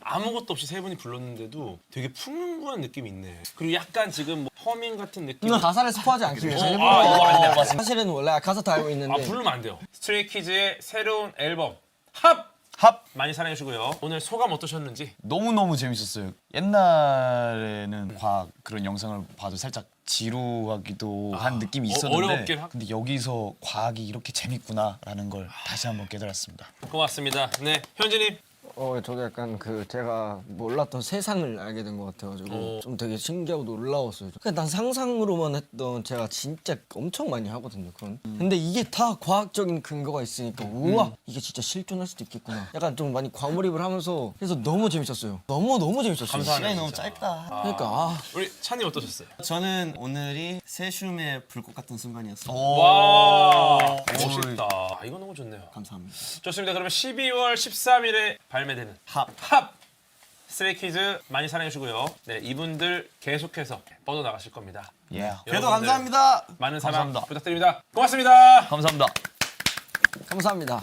[SPEAKER 1] 아무것도 없이 세 분이 불렀는데도 되게 풍부한 느낌이 있네. 그리고 약간 지금 뭐 허밍 같은 느낌.
[SPEAKER 3] 가사를 스포하지 않기 위해서 일부러.
[SPEAKER 1] 이거 안 돼.
[SPEAKER 3] 사실은 원래 가사 다 알고 있는데.
[SPEAKER 1] 부르면 안 돼요. 스트레이키즈의 새로운 앨범 합 많이 사랑해 주고요. 오늘 소감 어떠셨는지.
[SPEAKER 4] 너무너무 재밌었어요. 옛날에는 과학 그런 영상을 봐도 살짝 지루하기도 한 느낌이 있었는데
[SPEAKER 1] 어렵긴
[SPEAKER 4] 근데 여기서 과학이 이렇게 재밌구나라는 걸 다시 한번 깨달았습니다.
[SPEAKER 1] 고맙습니다. 네, 현진님.
[SPEAKER 3] 저도 약간 그 제가 몰랐던 세상을 알게 된 것 같아가지고 좀 되게 신기하고 놀라웠어요. 그냥 난 상상으로만 했던 제가 진짜 엄청 많이 하거든요. 그런. 근데 이게 다 과학적인 근거가 있으니까 우와 이게 진짜 실존할 수도 있겠구나. 약간 좀 많이 과몰입을 하면서 그래서 너무 재밌었어요. 너무 재밌었어요.
[SPEAKER 1] 감사하네요.
[SPEAKER 2] 시간이 너무
[SPEAKER 1] 진짜.
[SPEAKER 2] 짧다.
[SPEAKER 3] 그러니까
[SPEAKER 1] 우리 찬이 어떠셨어요?
[SPEAKER 2] 저는 오늘이 새춤의 불꽃 같은 순간이었어요.
[SPEAKER 1] 와 멋있다. 이거 너무 좋네요.
[SPEAKER 2] 감사합니다.
[SPEAKER 1] 좋습니다. 그러면 12월 13일에 발매되는 합 스트레이키즈 많이 사랑해 주고요. 네, 이분들 계속해서 뻗어 나가실 겁니다.
[SPEAKER 4] Yeah.
[SPEAKER 2] 그래도
[SPEAKER 1] 여러분들
[SPEAKER 2] 감사합니다.
[SPEAKER 1] 많은 사랑
[SPEAKER 4] 감사합니다.
[SPEAKER 1] 부탁드립니다. 고맙습니다.
[SPEAKER 4] 감사합니다.
[SPEAKER 3] 감사합니다.